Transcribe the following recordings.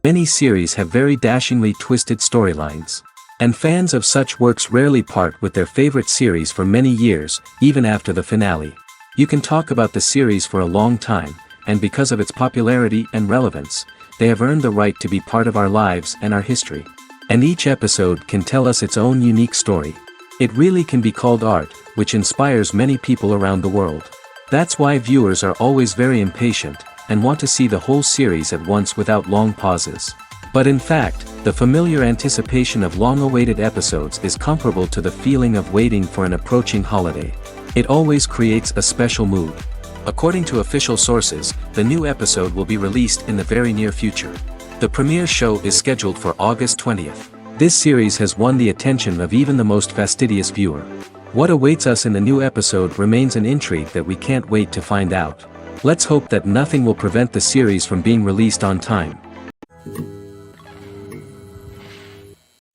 Many series have very dashingly twisted storylines. And fans of such works rarely part with their favorite series for many years, even after the finale. You can talk about the series for a long time, and because of its popularity and relevance, they have earned the right to be part of our lives and our history. And each episode can tell us its own unique story. It really can be called art, which inspires many people around the world. That's why viewers are always very impatient, and want to see the whole series at once without long pauses. But in fact, the familiar anticipation of long-awaited episodes is comparable to the feeling of waiting for an approaching holiday. It always creates a special mood. According to official sources, the new episode will be released in the very near future. The premiere show is scheduled for August 20th. This series has won the attention of even the most fastidious viewer. What awaits us in the new episode remains an intrigue that we can't wait to find out. Let's hope that nothing will prevent the series from being released on time.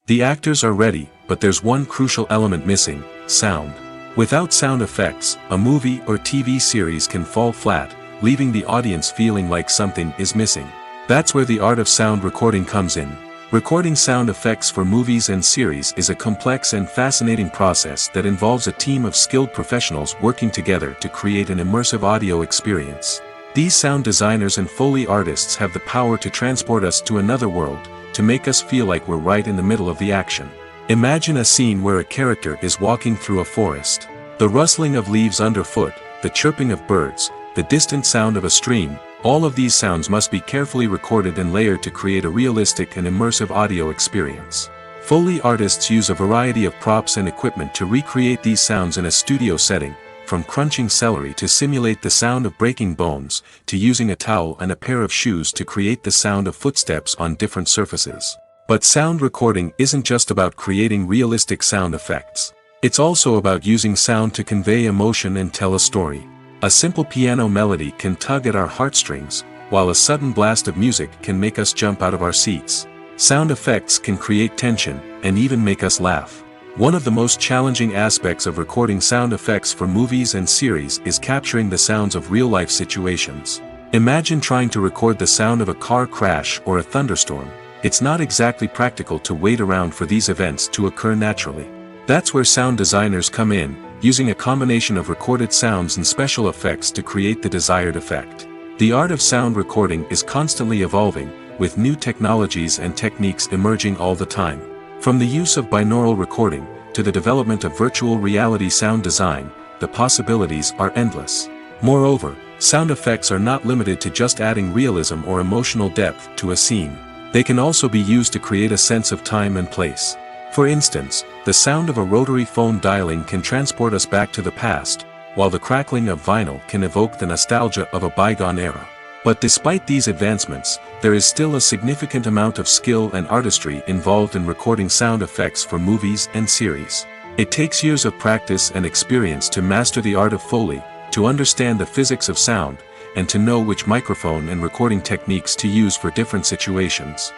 The actors are ready, but there's one crucial element missing: sound. Without sound effects, a movie or TV series can fall flat, leaving the audience feeling like something is missing. That's where the art of sound recording comes in. Recording sound effects for movies and series is a complex and fascinating process that involves a team of skilled professionals working together to create an immersive audio experience. These sound designers and Foley artists have the power to transport us to another world, to make us feel like we're right in the middle of the action. Imagine a scene where a character is walking through a forest. The rustling of leaves underfoot, the chirping of birds, the distant sound of a stream, all of these sounds must be carefully recorded and layered to create a realistic and immersive audio experience. Foley artists use a variety of props and equipment to recreate these sounds in a studio setting, from crunching celery to simulate the sound of breaking bones, to using a towel and a pair of shoes to create the sound of footsteps on different surfaces. But sound recording isn't just about creating realistic sound effects. It's also about using sound to convey emotion and tell a story. A simple piano melody can tug at our heartstrings, while a sudden blast of music can make us jump out of our seats. Sound effects can create tension, and even make us laugh. One of the most challenging aspects of recording sound effects for movies and series is capturing the sounds of real-life situations. Imagine trying to record the sound of a car crash or a thunderstorm. It's not exactly practical to wait around for these events to occur naturally. That's where sound designers come in, using a combination of recorded sounds and special effects to create the desired effect. The art of sound recording is constantly evolving, with new technologies and techniques emerging all the time. From the use of binaural recording, to the development of virtual reality sound design, the possibilities are endless. Moreover, sound effects are not limited to just adding realism or emotional depth to a scene. They can also be used to create a sense of time and place. For instance, the sound of a rotary phone dialing can transport us back to the past, while the crackling of vinyl can evoke the nostalgia of a bygone era. But despite these advancements, there is still a significant amount of skill and artistry involved in recording sound effects for movies and series. It takes years of practice and experience to master the art of Foley, to understand the physics of sound, and to know which microphone and recording techniques to use for different situations.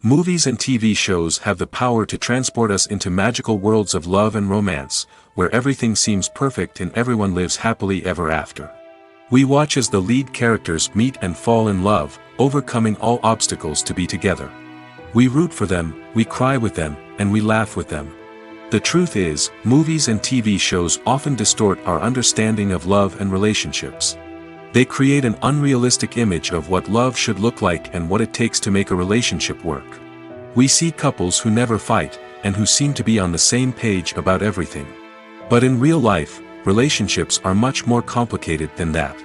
Movies and TV shows have the power to transport us into magical worlds of love and romance, where everything seems perfect and everyone lives happily ever after. We watch as the lead characters meet and fall in love, overcoming all obstacles to be together. We root for them, we cry with them, and we laugh with them. The truth is, movies and TV shows often distort our understanding of love and relationships. They create an unrealistic image of what love should look like and what it takes to make a relationship work. We see couples who never fight, and who seem to be on the same page about everything. But in real life, relationships are much more complicated than that.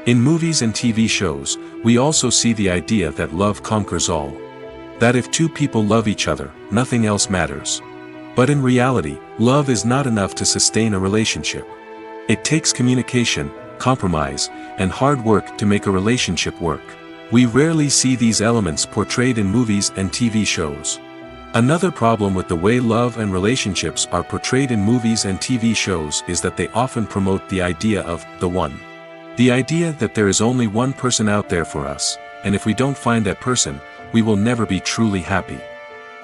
In movies and TV shows, we also see the idea that love conquers all. That if two people love each other, nothing else matters. But in reality, love is not enough to sustain a relationship. It takes communication, compromise, and hard work to make a relationship work. We rarely see these elements portrayed in movies and TV shows. Another problem with the way love and relationships are portrayed in movies and TV shows is that they often promote the idea of the one. The idea that there is only one person out there for us, and if we don't find that person, we will never be truly happy.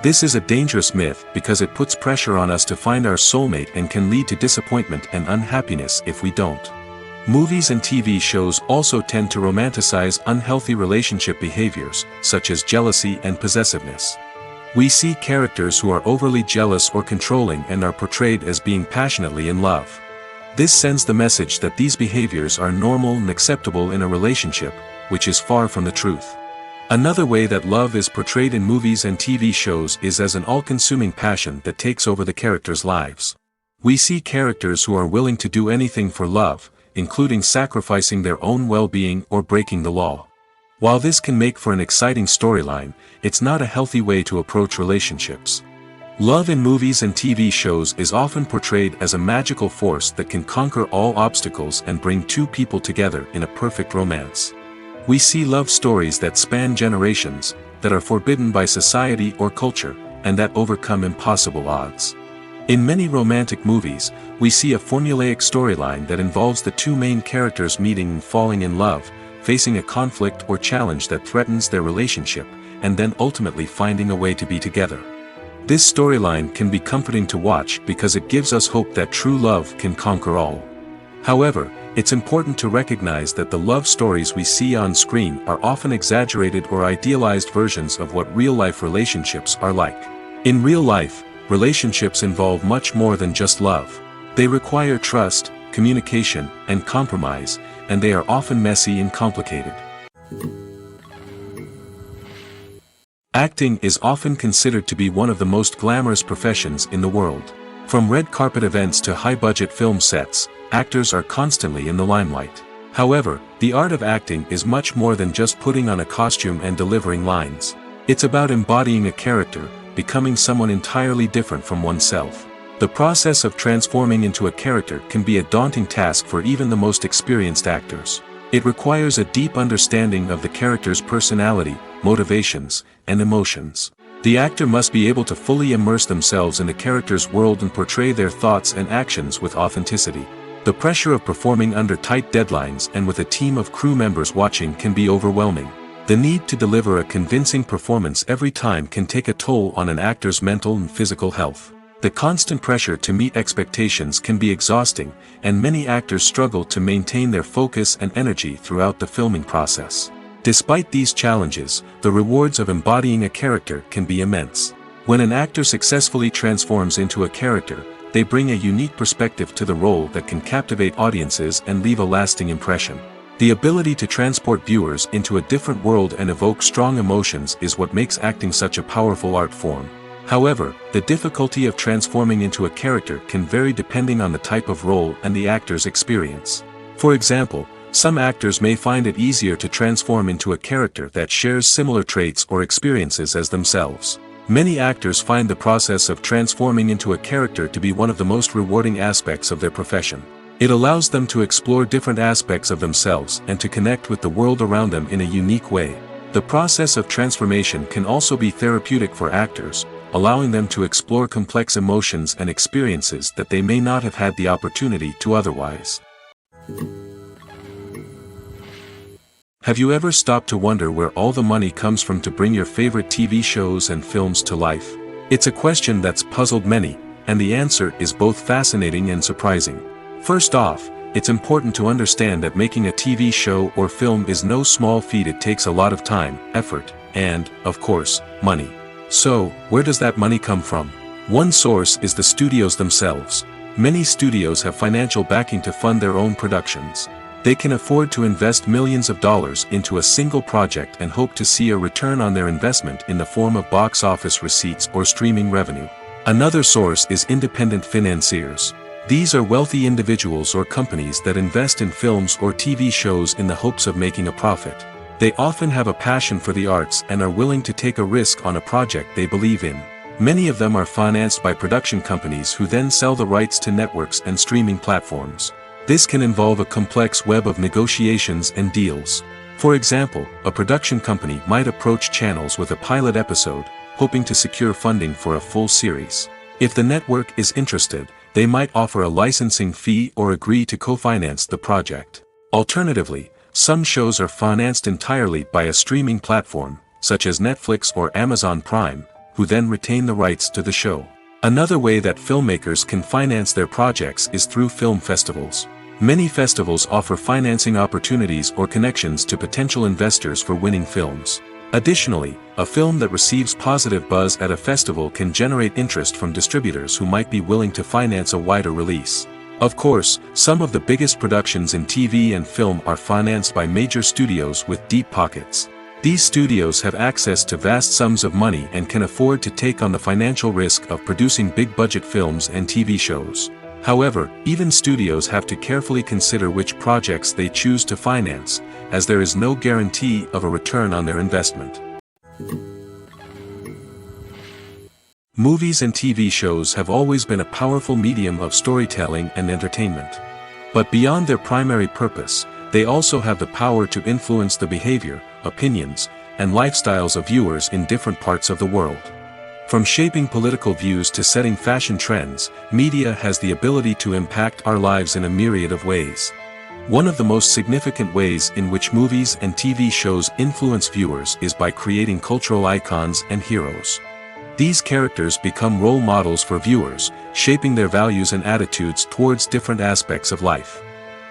This is a dangerous myth because it puts pressure on us to find our soulmate and can lead to disappointment and unhappiness if we don't. Movies and TV shows also tend to romanticize unhealthy relationship behaviors, such as jealousy and possessiveness. We see characters who are overly jealous or controlling and are portrayed as being passionately in love. This sends the message that these behaviors are normal and acceptable in a relationship, which is far from the truth. Another way that love is portrayed in movies and TV shows is as an all-consuming passion that takes over the characters' lives. We see characters who are willing to do anything for love, including sacrificing their own well-being or breaking the law. While this can make for an exciting storyline, it's not a healthy way to approach relationships. Love in movies and TV shows is often portrayed as a magical force that can conquer all obstacles and bring two people together in a perfect romance. We see love stories that span generations, that are forbidden by society or culture, and that overcome impossible odds. In many romantic movies, we see a formulaic storyline that involves the two main characters meeting and falling in love, facing a conflict or challenge that threatens their relationship, and then ultimately finding a way to be together. This storyline can be comforting to watch because it gives us hope that true love can conquer all. However, it's important to recognize that the love stories we see on screen are often exaggerated or idealized versions of what real-life relationships are like. In real life, relationships involve much more than just love. They require trust, communication, and compromise, and they are often messy and complicated. Acting is often considered to be one of the most glamorous professions in the world. From red carpet events to high-budget film sets, actors are constantly in the limelight. However, the art of acting is much more than just putting on a costume and delivering lines. It's about embodying a character, becoming someone entirely different from oneself. The process of transforming into a character can be a daunting task for even the most experienced actors. It requires a deep understanding of the character's personality, motivations, and emotions. The actor must be able to fully immerse themselves in the character's world and portray their thoughts and actions with authenticity. The pressure of performing under tight deadlines and with a team of crew members watching can be overwhelming. The need to deliver a convincing performance every time can take a toll on an actor's mental and physical health. The constant pressure to meet expectations can be exhausting, and many actors struggle to maintain their focus and energy throughout the filming process. Despite these challenges, the rewards of embodying a character can be immense. When an actor successfully transforms into a character, they bring a unique perspective to the role that can captivate audiences and leave a lasting impression. The ability to transport viewers into a different world and evoke strong emotions is what makes acting such a powerful art form. However, the difficulty of transforming into a character can vary depending on the type of role and the actor's experience. For example, some actors may find it easier to transform into a character that shares similar traits or experiences as themselves. Many actors find the process of transforming into a character to be one of the most rewarding aspects of their profession. It allows them to explore different aspects of themselves and to connect with the world around them in a unique way. The process of transformation can also be therapeutic for actors, allowing them to explore complex emotions and experiences that they may not have had the opportunity to otherwise. Have you ever stopped to wonder where all the money comes from to bring your favorite TV shows and films to life? It's a question that's puzzled many, and the answer is both fascinating and surprising. First off, it's important to understand that making a TV show or film is no small feat. It takes a lot of time, effort, and, of course, money. So, where does that money come from? One source is the studios themselves. Many studios have financial backing to fund their own productions. They can afford to invest millions of dollars into a single project and hope to see a return on their investment in the form of box office receipts or streaming revenue. Another source is independent financiers. These are wealthy individuals or companies that invest in films or TV shows in the hopes of making a profit. They often have a passion for the arts and are willing to take a risk on a project they believe in. Many of them are financed by production companies who then sell the rights to networks and streaming platforms. This can involve a complex web of negotiations and deals. For example, a production company might approach channels with a pilot episode, hoping to secure funding for a full series. If the network is interested, they might offer a licensing fee or agree to co-finance the project. Alternatively, some shows are financed entirely by a streaming platform, such as Netflix or Amazon Prime, who then retain the rights to the show. Another way that filmmakers can finance their projects is through film festivals. Many festivals offer financing opportunities or connections to potential investors for winning films. Additionally, a film that receives positive buzz at a festival can generate interest from distributors who might be willing to finance a wider release. Of course, some of the biggest productions in TV and film are financed by major studios with deep pockets. These studios have access to vast sums of money and can afford to take on the financial risk of producing big-budget films and TV shows. However, even studios have to carefully consider which projects they choose to finance, as there is no guarantee of a return on their investment. Movies and TV shows have always been a powerful medium of storytelling and entertainment. But beyond their primary purpose, they also have the power to influence the behavior, opinions, and lifestyles of viewers in different parts of the world. From shaping political views to setting fashion trends, media has the ability to impact our lives in a myriad of ways. One of the most significant ways in which movies and TV shows influence viewers is by creating cultural icons and heroes. These characters become role models for viewers, shaping their values and attitudes towards different aspects of life.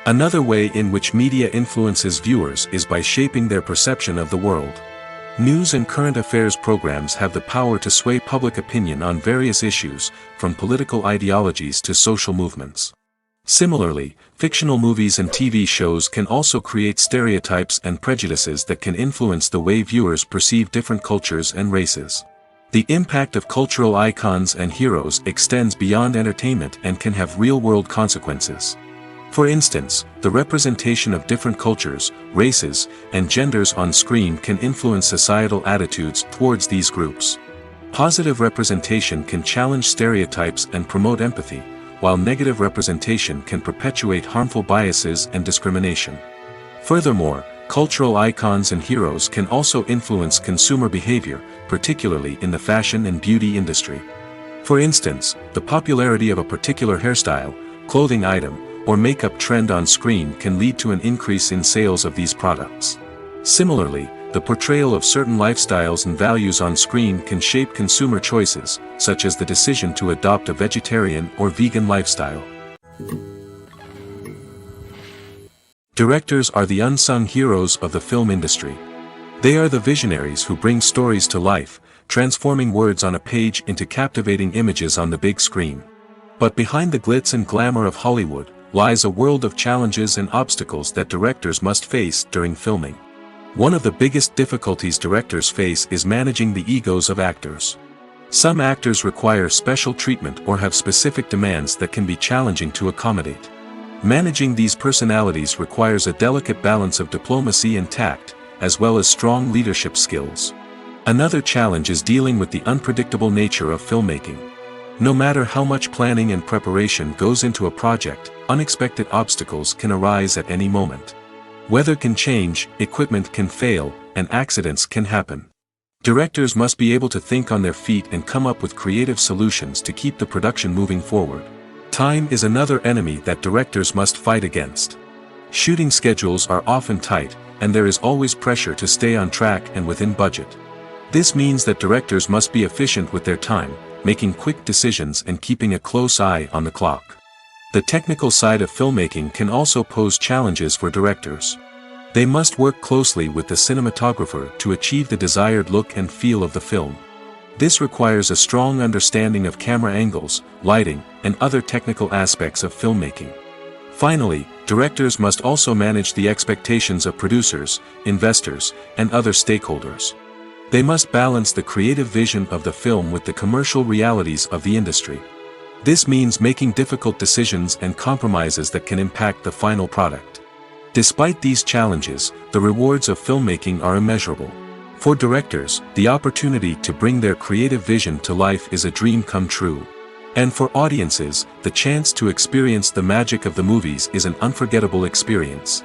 Another way in which media influences viewers is by shaping their perception of the world. News and current affairs programs have the power to sway public opinion on various issues, from political ideologies to social movements. Similarly, fictional movies and TV shows can also create stereotypes and prejudices that can influence the way viewers perceive different cultures and races. The impact of cultural icons and heroes extends beyond entertainment and can have real-world consequences. For instance, the representation of different cultures, races, and genders on screen can influence societal attitudes towards these groups. Positive representation can challenge stereotypes and promote empathy, while negative representation can perpetuate harmful biases and discrimination. Furthermore, cultural icons and heroes can also influence consumer behavior, particularly in the fashion and beauty industry. For instance, the popularity of a particular hairstyle, clothing item, or makeup trend on screen can lead to an increase in sales of these products. Similarly, the portrayal of certain lifestyles and values on screen can shape consumer choices, such as the decision to adopt a vegetarian or vegan lifestyle. Directors are the unsung heroes of the film industry. They are the visionaries who bring stories to life, transforming words on a page into captivating images on the big screen. But behind the glitz and glamour of Hollywood lies a world of challenges and obstacles that directors must face during filming. One of the biggest difficulties directors face is managing the egos of actors. Some actors require special treatment or have specific demands that can be challenging to accommodate. Managing these personalities requires a delicate balance of diplomacy and tact, as well as strong leadership skills. Another challenge is dealing with the unpredictable nature of filmmaking. No matter how much planning and preparation goes into a project, unexpected obstacles can arise at any moment. Weather can change, equipment can fail, and accidents can happen. Directors must be able to think on their feet and come up with creative solutions to keep the production moving forward. Time is another enemy that directors must fight against. Shooting schedules are often tight, and there is always pressure to stay on track and within budget. This means that directors must be efficient with their time, making quick decisions and keeping a close eye on the clock. The technical side of filmmaking can also pose challenges for directors. They must work closely with the cinematographer to achieve the desired look and feel of the film. This requires a strong understanding of camera angles, lighting, and other technical aspects of filmmaking. Finally, directors must also manage the expectations of producers, investors, and other stakeholders. They must balance the creative vision of the film with the commercial realities of the industry. This means making difficult decisions and compromises that can impact the final product. Despite these challenges, the rewards of filmmaking are immeasurable. For directors, the opportunity to bring their creative vision to life is a dream come true. And for audiences, the chance to experience the magic of the movies is an unforgettable experience.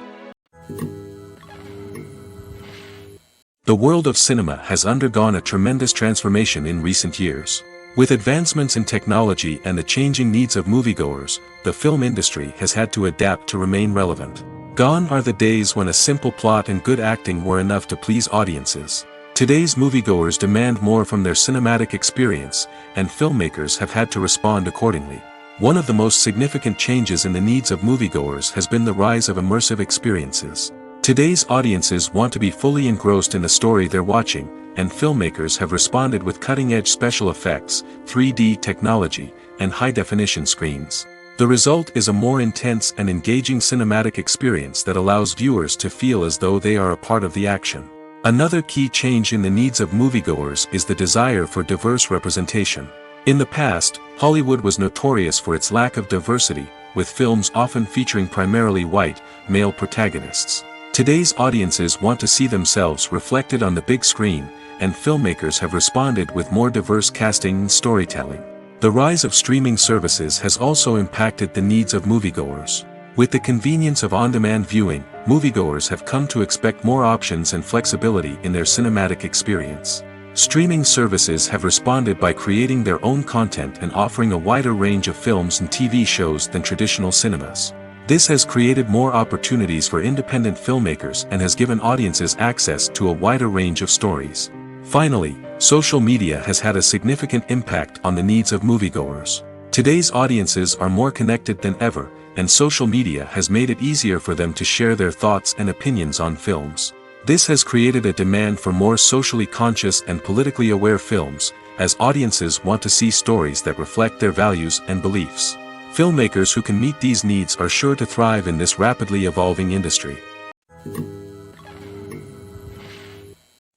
The world of cinema has undergone a tremendous transformation in recent years. With advancements in technology and the changing needs of moviegoers, the film industry has had to adapt to remain relevant. Gone are the days when a simple plot and good acting were enough to please audiences. Today's moviegoers demand more from their cinematic experience, and filmmakers have had to respond accordingly. One of the most significant changes in the needs of moviegoers has been the rise of immersive experiences. Today's audiences want to be fully engrossed in the story they're watching, and filmmakers have responded with cutting-edge special effects, 3D technology, and high-definition screens. The result is a more intense and engaging cinematic experience that allows viewers to feel as though they are a part of the action. Another key change in the needs of moviegoers is the desire for diverse representation. In the past, Hollywood was notorious for its lack of diversity, with films often featuring primarily white, male protagonists. Today's audiences want to see themselves reflected on the big screen, and filmmakers have responded with more diverse casting and storytelling. The rise of streaming services has also impacted the needs of moviegoers. With the convenience of on-demand viewing, moviegoers have come to expect more options and flexibility in their cinematic experience. Streaming services have responded by creating their own content and offering a wider range of films and TV shows than traditional cinemas. This has created more opportunities for independent filmmakers and has given audiences access to a wider range of stories. Finally, social media has had a significant impact on the needs of moviegoers. Today's audiences are more connected than ever, and social media has made it easier for them to share their thoughts and opinions on films. This has created a demand for more socially conscious and politically aware films, as audiences want to see stories that reflect their values and beliefs. Filmmakers who can meet these needs are sure to thrive in this rapidly evolving industry.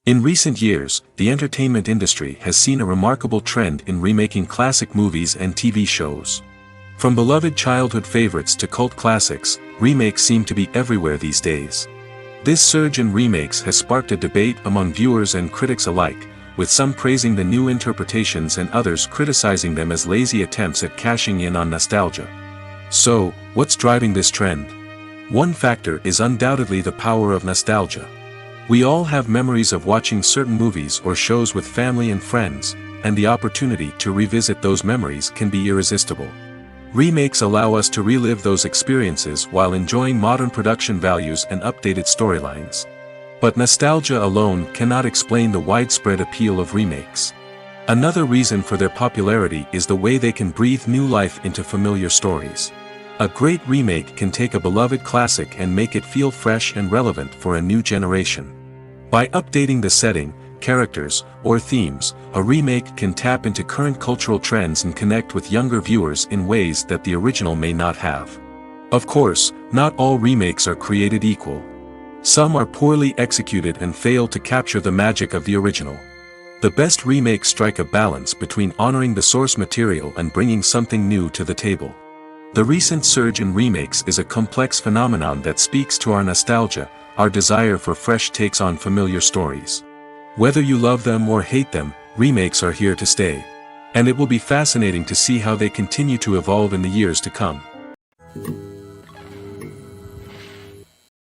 In recent years, the entertainment industry has seen a remarkable trend in remaking classic movies and TV shows. From beloved childhood favorites to cult classics, remakes seem to be everywhere these days. This surge in remakes has sparked a debate among viewers and critics alike, with some praising the new interpretations and others criticizing them as lazy attempts at cashing in on nostalgia. So, what's driving this trend? One factor is undoubtedly the power of nostalgia. We all have memories of watching certain movies or shows with family and friends, and the opportunity to revisit those memories can be irresistible. Remakes allow us to relive those experiences while enjoying modern production values and updated storylines. But nostalgia alone cannot explain the widespread appeal of remakes. Another reason for their popularity is the way they can breathe new life into familiar stories. A great remake can take a beloved classic and make it feel fresh and relevant for a new generation. By updating the setting, characters, or themes, a remake can tap into current cultural trends and connect with younger viewers in ways that the original may not have. Of course, not all remakes are created equal. Some are poorly executed and fail to capture the magic of the original. The best remakes strike a balance between honoring the source material and bringing something new to the table. The recent surge in remakes is a complex phenomenon that speaks to our nostalgia, our desire for fresh takes on familiar stories. Whether you love them or hate them, remakes are here to stay. And it will be fascinating to see how they continue to evolve in the years to come.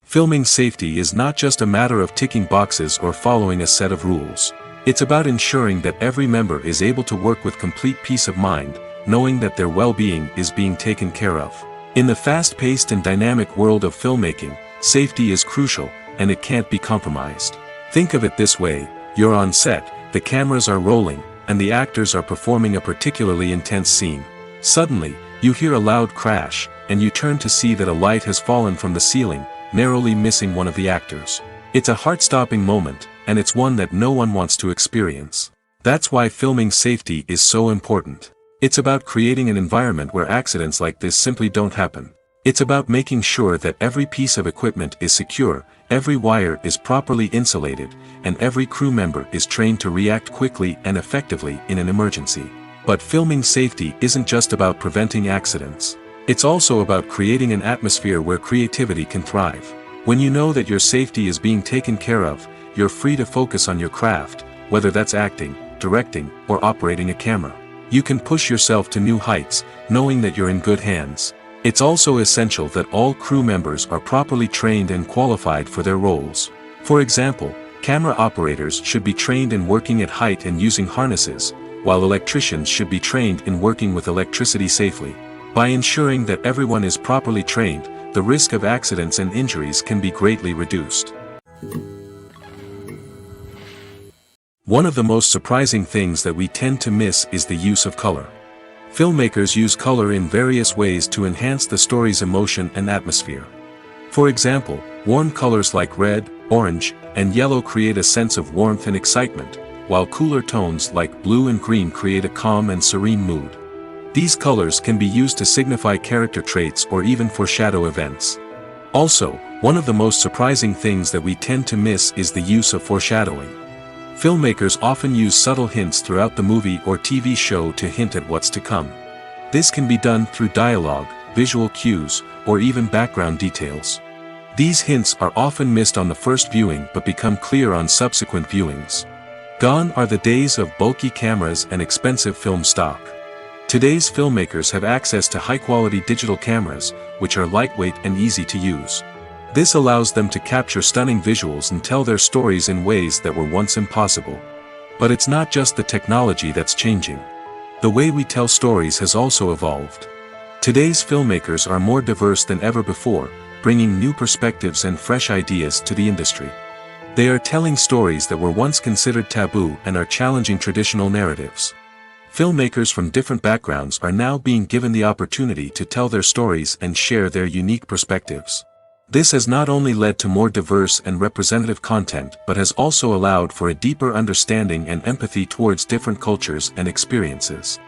Filming safety is not just a matter of ticking boxes or following a set of rules. It's about ensuring that every member is able to work with complete peace of mind, knowing that their well-being is being taken care of. In the fast-paced and dynamic world of filmmaking, safety is crucial, and it can't be compromised. Think of it this way: you're on set, the cameras are rolling, and the actors are performing a particularly intense scene. Suddenly, you hear a loud crash, and you turn to see that a light has fallen from the ceiling, narrowly missing one of the actors. It's a heart-stopping moment, and it's one that no one wants to experience. That's why filming safety is so important. It's about creating an environment where accidents like this simply don't happen. It's about making sure that every piece of equipment is secure, every wire is properly insulated, and every crew member is trained to react quickly and effectively in an emergency. But filming safety isn't just about preventing accidents. It's also about creating an atmosphere where creativity can thrive. When you know that your safety is being taken care of, you're free to focus on your craft, whether that's acting, directing, or operating a camera. You can push yourself to new heights, knowing that you're in good hands. It's also essential that all crew members are properly trained and qualified for their roles. For example, camera operators should be trained in working at height and using harnesses, while electricians should be trained in working with electricity safely. By ensuring that everyone is properly trained, the risk of accidents and injuries can be greatly reduced. One of the most surprising things that we tend to miss is the use of color. Filmmakers use color in various ways to enhance the story's emotion and atmosphere. For example, warm colors like red, orange, and yellow create a sense of warmth and excitement, while cooler tones like blue and green create a calm and serene mood. These colors can be used to signify character traits or even foreshadow events. Also, one of the most surprising things that we tend to miss is the use of foreshadowing. Filmmakers often use subtle hints throughout the movie or TV show to hint at what's to come. This can be done through dialogue, visual cues, or even background details. These hints are often missed on the first viewing but become clear on subsequent viewings. Gone are the days of bulky cameras and expensive film stock. Today's filmmakers have access to high-quality digital cameras, which are lightweight and easy to use. This allows them to capture stunning visuals and tell their stories in ways that were once impossible. But it's not just the technology that's changing. The way we tell stories has also evolved. Today's filmmakers are more diverse than ever before, bringing new perspectives and fresh ideas to the industry. They are telling stories that were once considered taboo and are challenging traditional narratives. Filmmakers from different backgrounds are now being given the opportunity to tell their stories and share their unique perspectives. This has not only led to more diverse and representative content but has also allowed for a deeper understanding and empathy towards different cultures and experiences.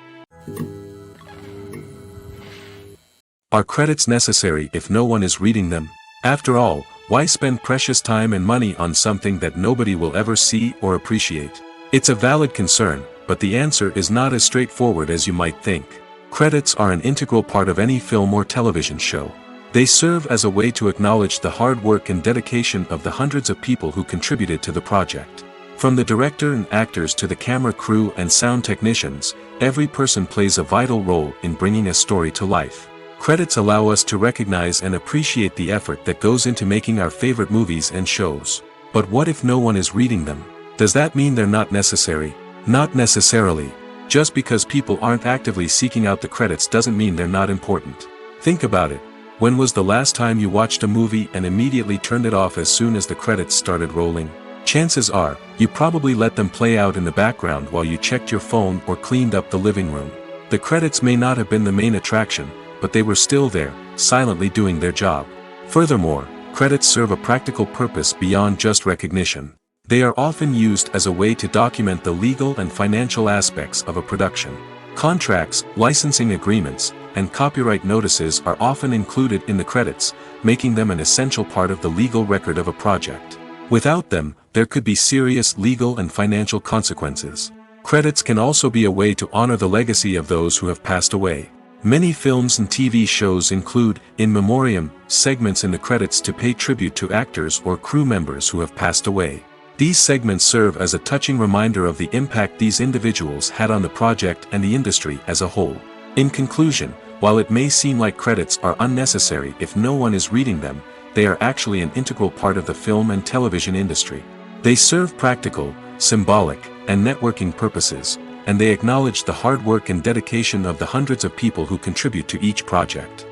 Are credits necessary if no one is reading them? After all, why spend precious time and money on something that nobody will ever see or appreciate? It's a valid concern, but the answer is not as straightforward as you might think. Credits are an integral part of any film or television show. They serve as a way to acknowledge the hard work and dedication of the hundreds of people who contributed to the project. From the director and actors to the camera crew and sound technicians, every person plays a vital role in bringing a story to life. Credits allow us to recognize and appreciate the effort that goes into making our favorite movies and shows. But what if no one is reading them? Does that mean they're not necessary? Not necessarily. Just because people aren't actively seeking out the credits doesn't mean they're not important. Think about it. When was the last time you watched a movie and immediately turned it off as soon as the credits started rolling? Chances are, you probably let them play out in the background while you checked your phone or cleaned up the living room. The credits may not have been the main attraction, but they were still there, silently doing their job. Furthermore, credits serve a practical purpose beyond just recognition. They are often used as a way to document the legal and financial aspects of a production. Contracts, licensing agreements, and copyright notices are often included in the credits, making them an essential part of the legal record of a project. Without them, there could be serious legal and financial consequences. Credits can also be a way to honor the legacy of those who have passed away. Many films and TV shows include, in memoriam, segments in the credits to pay tribute to actors or crew members who have passed away. These segments serve as a touching reminder of the impact these individuals had on the project and the industry as a whole. In conclusion, while it may seem like credits are unnecessary if no one is reading them, they are actually an integral part of the film and television industry. They serve practical, symbolic, and networking purposes, and they acknowledge the hard work and dedication of the hundreds of people who contribute to each project.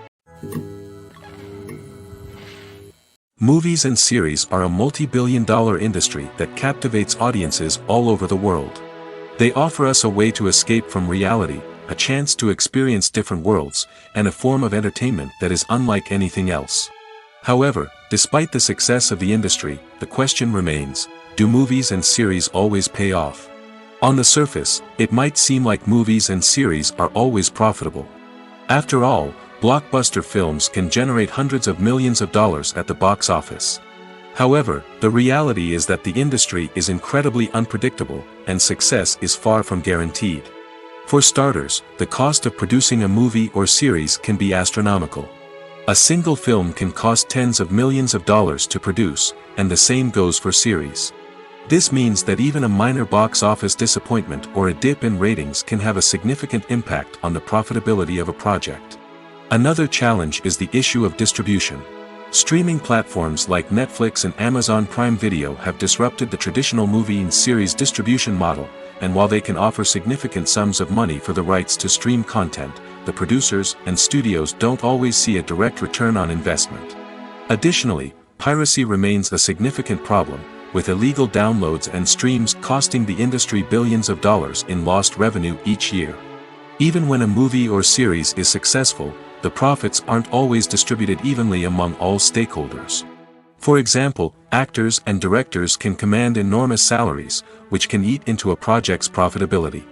Movies and series are a multi-billion-dollar industry that captivates audiences all over the world. They offer us a way to escape from reality, a chance to experience different worlds, and a form of entertainment that is unlike anything else. However, despite the success of the industry, the question remains, do movies and series always pay off? On the surface, it might seem like movies and series are always profitable. After all, blockbuster films can generate hundreds of millions of dollars at the box office. However, the reality is that the industry is incredibly unpredictable, and success is far from guaranteed. For starters, the cost of producing a movie or series can be astronomical. A single film can cost tens of millions of dollars to produce, and the same goes for series. This means that even a minor box office disappointment or a dip in ratings can have a significant impact on the profitability of a project. Another challenge is the issue of distribution. Streaming platforms like Netflix and Amazon Prime Video have disrupted the traditional movie and series distribution model, and while they can offer significant sums of money for the rights to stream content, the producers and studios don't always see a direct return on investment. Additionally, piracy remains a significant problem, with illegal downloads and streams costing the industry billions of dollars in lost revenue each year. Even when a movie or series is successful, the profits aren't always distributed evenly among all stakeholders. For example, actors and directors can command enormous salaries, which can eat into a project's profitability.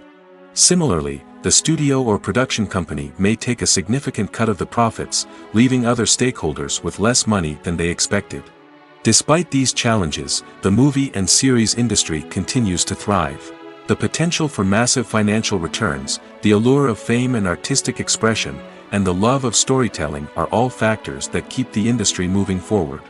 Similarly, the studio or production company may take a significant cut of the profits, leaving other stakeholders with less money than they expected. Despite these challenges, the movie and series industry continues to thrive. The potential for massive financial returns, the allure of fame and artistic expression, and the love of storytelling are all factors that keep the industry moving forward.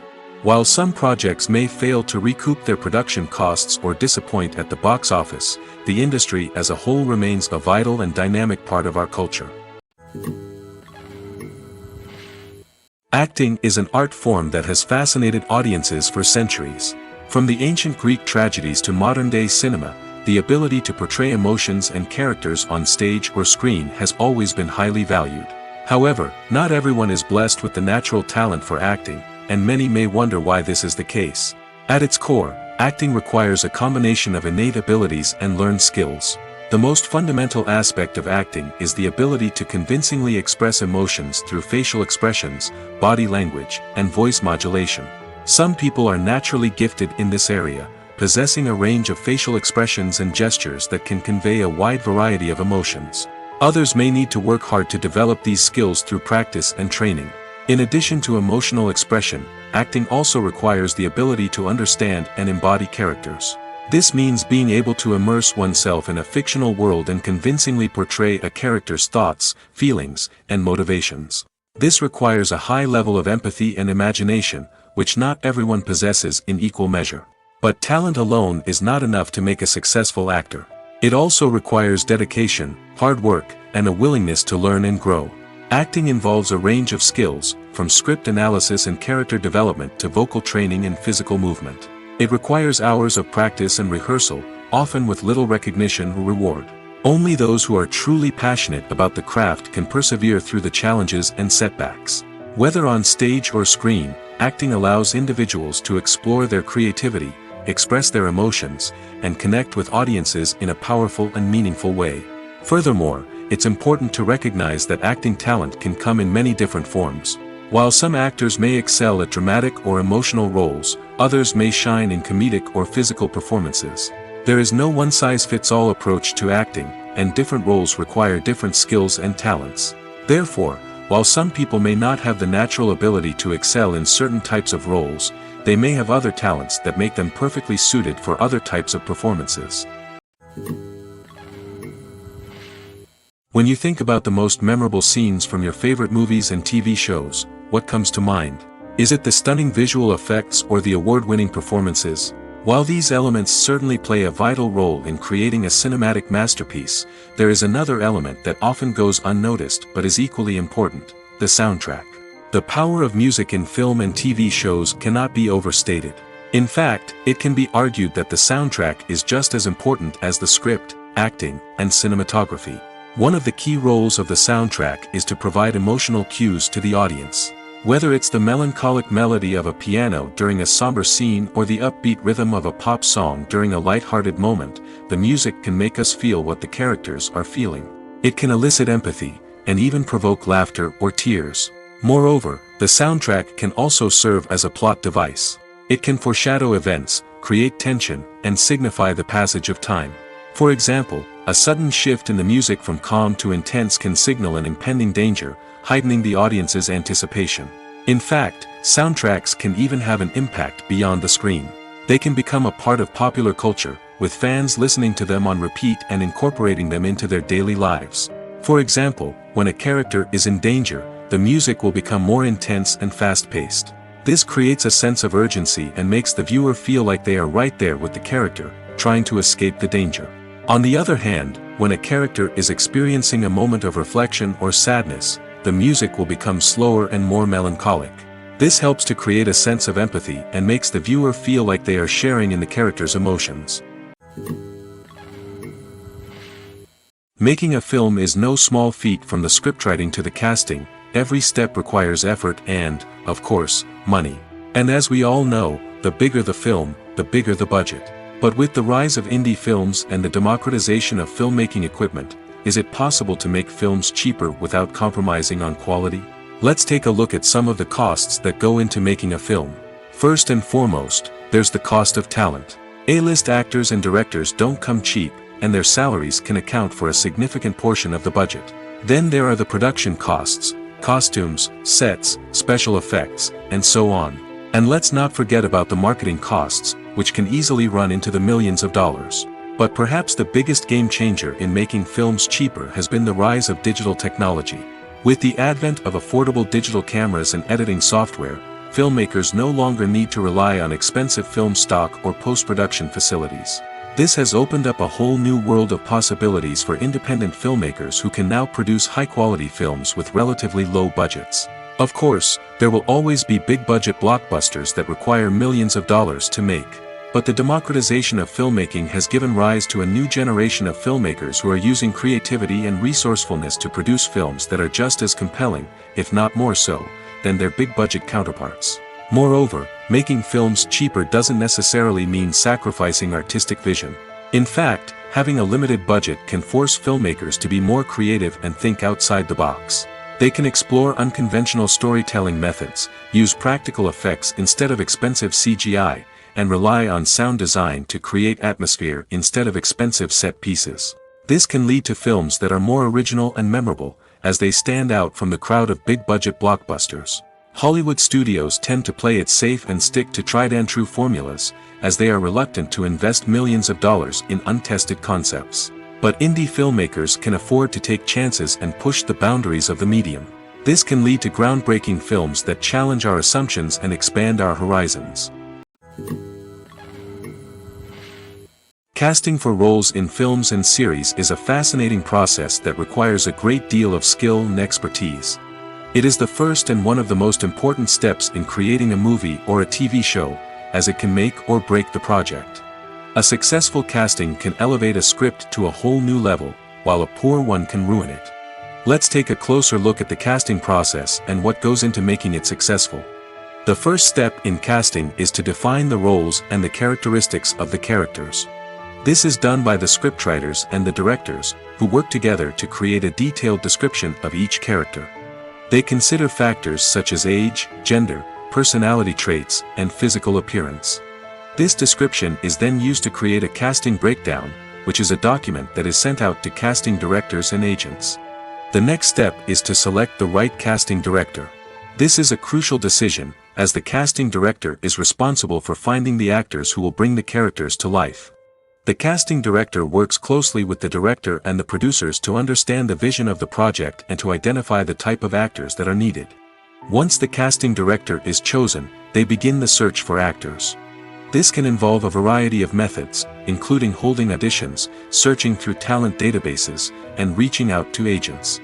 While some projects may fail to recoup their production costs or disappoint at the box office, the industry as a whole remains a vital and dynamic part of our culture. Acting is an art form that has fascinated audiences for centuries. From the ancient Greek tragedies to modern-day cinema, the ability to portray emotions and characters on stage or screen has always been highly valued. However, not everyone is blessed with the natural talent for acting, and many may wonder why this is the case. At its core, acting requires a combination of innate abilities and learned skills. The most fundamental aspect of acting is the ability to convincingly express emotions through facial expressions, body language, and voice modulation. Some people are naturally gifted in this area, possessing a range of facial expressions and gestures that can convey a wide variety of emotions. Others may need to work hard to develop these skills through practice and training. In addition to emotional expression, acting also requires the ability to understand and embody characters. This means being able to immerse oneself in a fictional world and convincingly portray a character's thoughts, feelings, and motivations. This requires a high level of empathy and imagination, which not everyone possesses in equal measure. But talent alone is not enough to make a successful actor. It also requires dedication, hard work, and a willingness to learn and grow. Acting involves a range of skills, from script analysis and character development to vocal training and physical movement. It requires hours of practice and rehearsal, often with little recognition or reward. Only those who are truly passionate about the craft can persevere through the challenges and setbacks. Whether on stage or screen, acting allows individuals to explore their creativity, express their emotions, and connect with audiences in a powerful and meaningful way. Furthermore, it's important to recognize that acting talent can come in many different forms. While some actors may excel at dramatic or emotional roles, others may shine in comedic or physical performances. There is no one-size-fits-all approach to acting, and different roles require different skills and talents. Therefore, while some people may not have the natural ability to excel in certain types of roles, they may have other talents that make them perfectly suited for other types of performances. When you think about the most memorable scenes from your favorite movies and TV shows, what comes to mind? Is it the stunning visual effects or the award-winning performances? While these elements certainly play a vital role in creating a cinematic masterpiece, there is another element that often goes unnoticed but is equally important: the soundtrack. The power of music in film and TV shows cannot be overstated. In fact, it can be argued that the soundtrack is just as important as the script, acting, and cinematography. One of the key roles of the soundtrack is to provide emotional cues to the audience. Whether it's the melancholic melody of a piano during a somber scene or the upbeat rhythm of a pop song during a light-hearted moment, the music can make us feel what the characters are feeling. It can elicit empathy, and even provoke laughter or tears. Moreover, the soundtrack can also serve as a plot device. It can foreshadow events, create tension, and signify the passage of time. For example, a sudden shift in the music from calm to intense can signal an impending danger, heightening the audience's anticipation. In fact, soundtracks can even have an impact beyond the screen. They can become a part of popular culture, with fans listening to them on repeat and incorporating them into their daily lives. For example, when a character is in danger, the music will become more intense and fast-paced. This creates a sense of urgency and makes the viewer feel like they are right there with the character, trying to escape the danger. On the other hand, when a character is experiencing a moment of reflection or sadness, the music will become slower and more melancholic. This helps to create a sense of empathy and makes the viewer feel like they are sharing in the character's emotions. Making a film is no small feat. From the scriptwriting to the casting, every step requires effort and, of course, money. And as we all know, the bigger the film, the bigger the budget. But with the rise of indie films and the democratization of filmmaking equipment, is it possible to make films cheaper without compromising on quality? Let's take a look at some of the costs that go into making a film. First and foremost, there's the cost of talent. A-list actors and directors don't come cheap, and their salaries can account for a significant portion of the budget. Then there are the production costs, costumes, sets, special effects, and so on. And let's not forget about the marketing costs, which can easily run into the millions of dollars. But perhaps the biggest game changer in making films cheaper has been the rise of digital technology. With the advent of affordable digital cameras and editing software, filmmakers no longer need to rely on expensive film stock or post-production facilities. This has opened up a whole new world of possibilities for independent filmmakers who can now produce high-quality films with relatively low budgets. Of course, there will always be big-budget blockbusters that require millions of dollars to make. But the democratization of filmmaking has given rise to a new generation of filmmakers who are using creativity and resourcefulness to produce films that are just as compelling, if not more so, than their big-budget counterparts. Moreover, making films cheaper doesn't necessarily mean sacrificing artistic vision. In fact, having a limited budget can force filmmakers to be more creative and think outside the box. They can explore unconventional storytelling methods, use practical effects instead of expensive CGI, and rely on sound design to create atmosphere instead of expensive set pieces. This can lead to films that are more original and memorable, as they stand out from the crowd of big-budget blockbusters. Hollywood studios tend to play it safe and stick to tried-and-true formulas, as they are reluctant to invest millions of dollars in untested concepts. But indie filmmakers can afford to take chances and push the boundaries of the medium. This can lead to groundbreaking films that challenge our assumptions and expand our horizons. Casting for roles in films and series is a fascinating process that requires a great deal of skill and expertise. It is the first and one of the most important steps in creating a movie or a TV show, as it can make or break the project. A successful casting can elevate a script to a whole new level, while a poor one can ruin it. Let's take a closer look at the casting process and what goes into making it successful. The first step in casting is to define the roles and the characteristics of the characters. This is done by the scriptwriters and the directors, who work together to create a detailed description of each character. They consider factors such as age, gender, personality traits, and physical appearance. This description is then used to create a casting breakdown, which is a document that is sent out to casting directors and agents. The next step is to select the right casting director. This is a crucial decision, as the casting director is responsible for finding the actors who will bring the characters to life. The casting director works closely with the director and the producers to understand the vision of the project and to identify the type of actors that are needed. Once the casting director is chosen, they begin the search for actors. This can involve a variety of methods, including holding auditions, searching through talent databases, and reaching out to agents.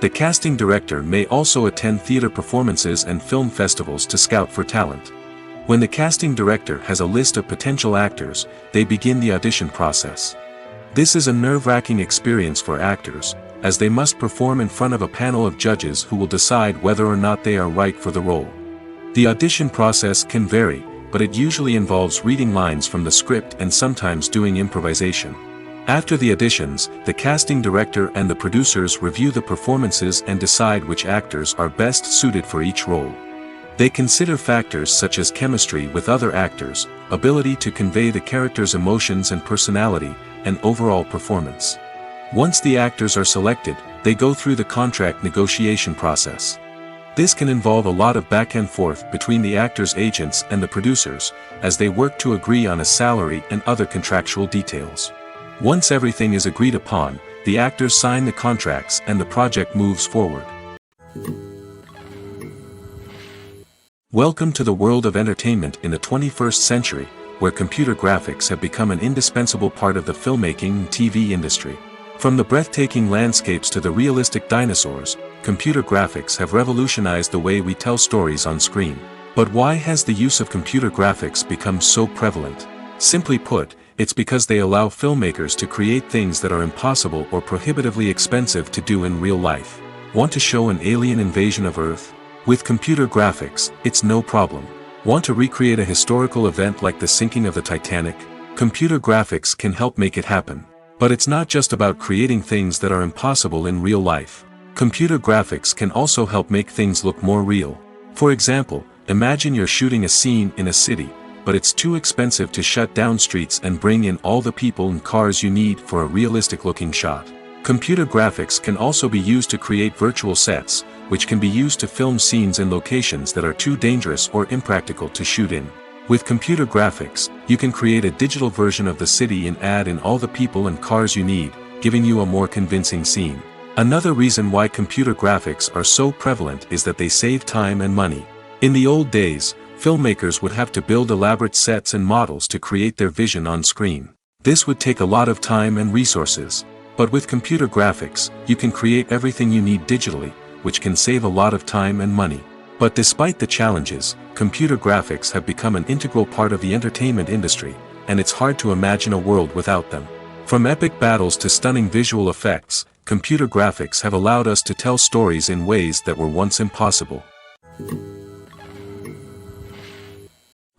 The casting director may also attend theater performances and film festivals to scout for talent. When the casting director has a list of potential actors, they begin the audition process. This is a nerve-wracking experience for actors, as they must perform in front of a panel of judges who will decide whether or not they are right for the role. The audition process can vary, but it usually involves reading lines from the script and sometimes doing improvisation. After the auditions, the casting director and the producers review the performances and decide which actors are best suited for each role. They consider factors such as chemistry with other actors, ability to convey the character's emotions and personality, and overall performance. Once the actors are selected, they go through the contract negotiation process. This can involve a lot of back and forth between the actors' agents and the producers, as they work to agree on a salary and other contractual details. Once everything is agreed upon, the actors sign the contracts and the project moves forward. Welcome to the world of entertainment in the 21st century, where computer graphics have become an indispensable part of the filmmaking and TV industry. From the breathtaking landscapes to the realistic dinosaurs, computer graphics have revolutionized the way we tell stories on screen. But why has the use of computer graphics become so prevalent? Simply put, it's because they allow filmmakers to create things that are impossible or prohibitively expensive to do in real life. Want to show an alien invasion of Earth? With computer graphics, it's no problem. Want to recreate a historical event like the sinking of the Titanic? Computer graphics can help make it happen. But it's not just about creating things that are impossible in real life. Computer graphics can also help make things look more real. For example, imagine you're shooting a scene in a city, but it's too expensive to shut down streets and bring in all the people and cars you need for a realistic-looking shot. Computer graphics can also be used to create virtual sets, which can be used to film scenes in locations that are too dangerous or impractical to shoot in. With computer graphics, you can create a digital version of the city and add in all the people and cars you need, giving you a more convincing scene. Another reason why computer graphics are so prevalent is that they save time and money. In the old days, filmmakers would have to build elaborate sets and models to create their vision on screen. This would take a lot of time and resources. But with computer graphics, you can create everything you need digitally, which can save a lot of time and money. But despite the challenges, computer graphics have become an integral part of the entertainment industry, and it's hard to imagine a world without them. From epic battles to stunning visual effects, computer graphics have allowed us to tell stories in ways that were once impossible.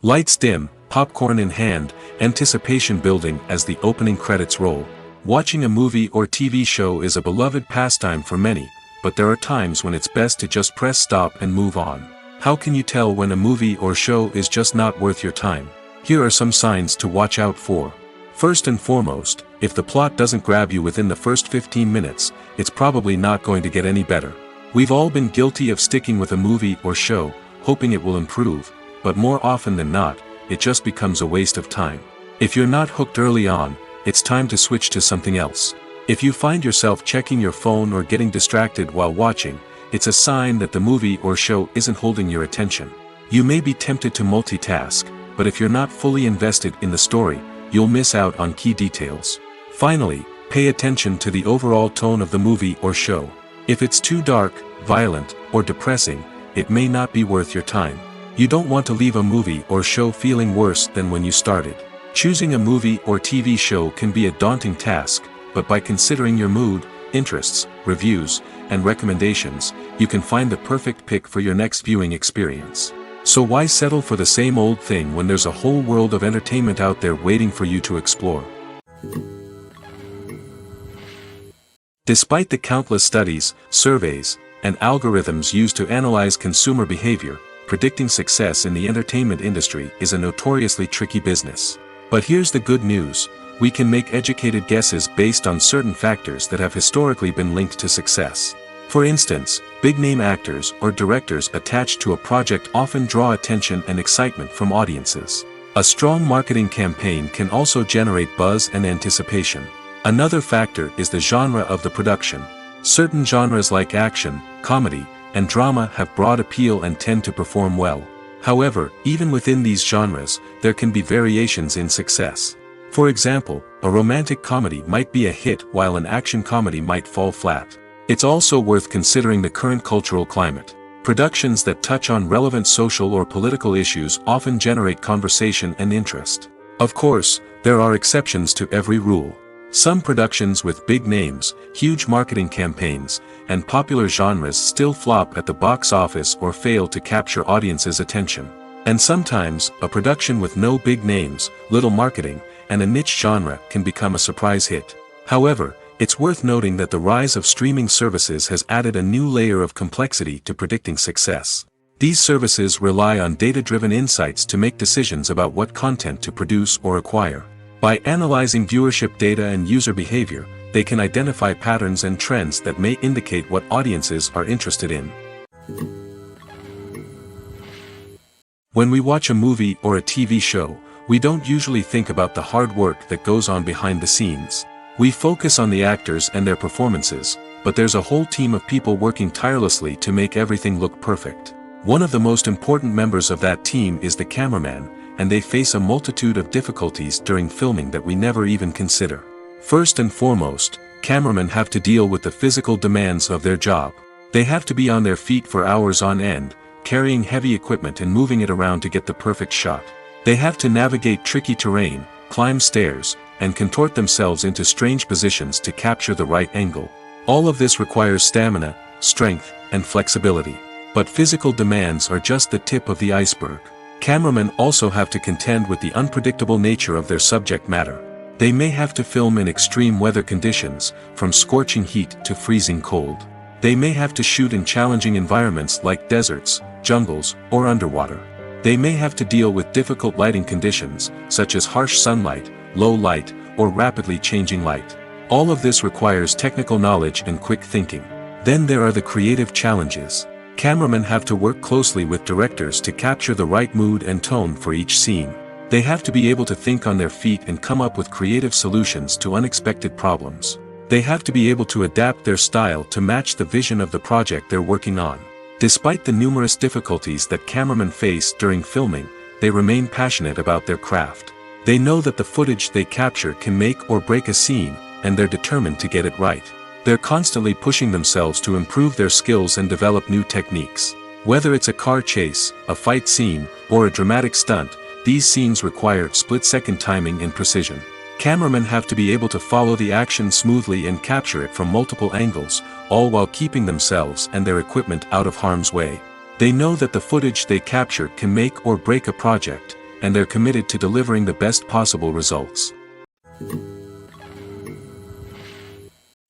Lights dim, popcorn in hand, anticipation building as the opening credits roll. Watching a movie or TV show is a beloved pastime for many, but there are times when it's best to just press stop and move on. How can you tell when a movie or show is just not worth your time? Here are some signs to watch out for. First and foremost, if the plot doesn't grab you within the first 15 minutes, it's probably not going to get any better. We've all been guilty of sticking with a movie or show, hoping it will improve, but more often than not, it just becomes a waste of time. If you're not hooked early on, it's time to switch to something else. If you find yourself checking your phone or getting distracted while watching, it's a sign that the movie or show isn't holding your attention. You may be tempted to multitask, but if you're not fully invested in the story, you'll miss out on key details. Finally, pay attention to the overall tone of the movie or show. If it's too dark, violent, or depressing, it may not be worth your time. You don't want to leave a movie or show feeling worse than when you started. Choosing a movie or TV show can be a daunting task, but by considering your mood, interests, reviews, and recommendations, you can find the perfect pick for your next viewing experience. So why settle for the same old thing when there's a whole world of entertainment out there waiting for you to explore? Despite the countless studies, surveys, and algorithms used to analyze consumer behavior, predicting success in the entertainment industry is a notoriously tricky business. But here's the good news: we can make educated guesses based on certain factors that have historically been linked to success. For instance, big-name actors or directors attached to a project often draw attention and excitement from audiences. A strong marketing campaign can also generate buzz and anticipation. Another factor is the genre of the production. Certain genres like action, comedy, and drama have broad appeal and tend to perform well. However, even within these genres, there can be variations in success. For example, a romantic comedy might be a hit while an action comedy might fall flat. It's also worth considering the current cultural climate. Productions that touch on relevant social or political issues often generate conversation and interest. Of course, there are exceptions to every rule. Some productions with big names, huge marketing campaigns, and popular genres still flop at the box office or fail to capture audiences' attention. And sometimes, a production with no big names, little marketing, and a niche genre can become a surprise hit. However, it's worth noting that the rise of streaming services has added a new layer of complexity to predicting success. These services rely on data-driven insights to make decisions about what content to produce or acquire. By analyzing viewership data and user behavior, they can identify patterns and trends that may indicate what audiences are interested in. When we watch a movie or a TV show, we don't usually think about the hard work that goes on behind the scenes. We focus on the actors and their performances, but there's a whole team of people working tirelessly to make everything look perfect. One of the most important members of that team is the cameraman, and they face a multitude of difficulties during filming that we never even consider. First and foremost, cameramen have to deal with the physical demands of their job. They have to be on their feet for hours on end, carrying heavy equipment and moving it around to get the perfect shot. They have to navigate tricky terrain, climb stairs, and contort themselves into strange positions to capture the right angle. All of this requires stamina, strength, and flexibility. But physical demands are just the tip of the iceberg. Cameramen also have to contend with the unpredictable nature of their subject matter. They may have to film in extreme weather conditions, from scorching heat to freezing cold. They may have to shoot in challenging environments like deserts, jungles, or underwater. They may have to deal with difficult lighting conditions, such as harsh sunlight, low light, or rapidly changing light. All of this requires technical knowledge and quick thinking. Then there are the creative challenges. Cameramen have to work closely with directors to capture the right mood and tone for each scene. They have to be able to think on their feet and come up with creative solutions to unexpected problems. They have to be able to adapt their style to match the vision of the project they're working on. Despite the numerous difficulties that cameramen face during filming, they remain passionate about their craft. They know that the footage they capture can make or break a scene, and they're determined to get it right. They're constantly pushing themselves to improve their skills and develop new techniques. Whether it's a car chase, a fight scene, or a dramatic stunt, these scenes require split-second timing and precision. Cameramen have to be able to follow the action smoothly and capture it from multiple angles, all while keeping themselves and their equipment out of harm's way. They know that the footage they capture can make or break a project, and they're committed to delivering the best possible results.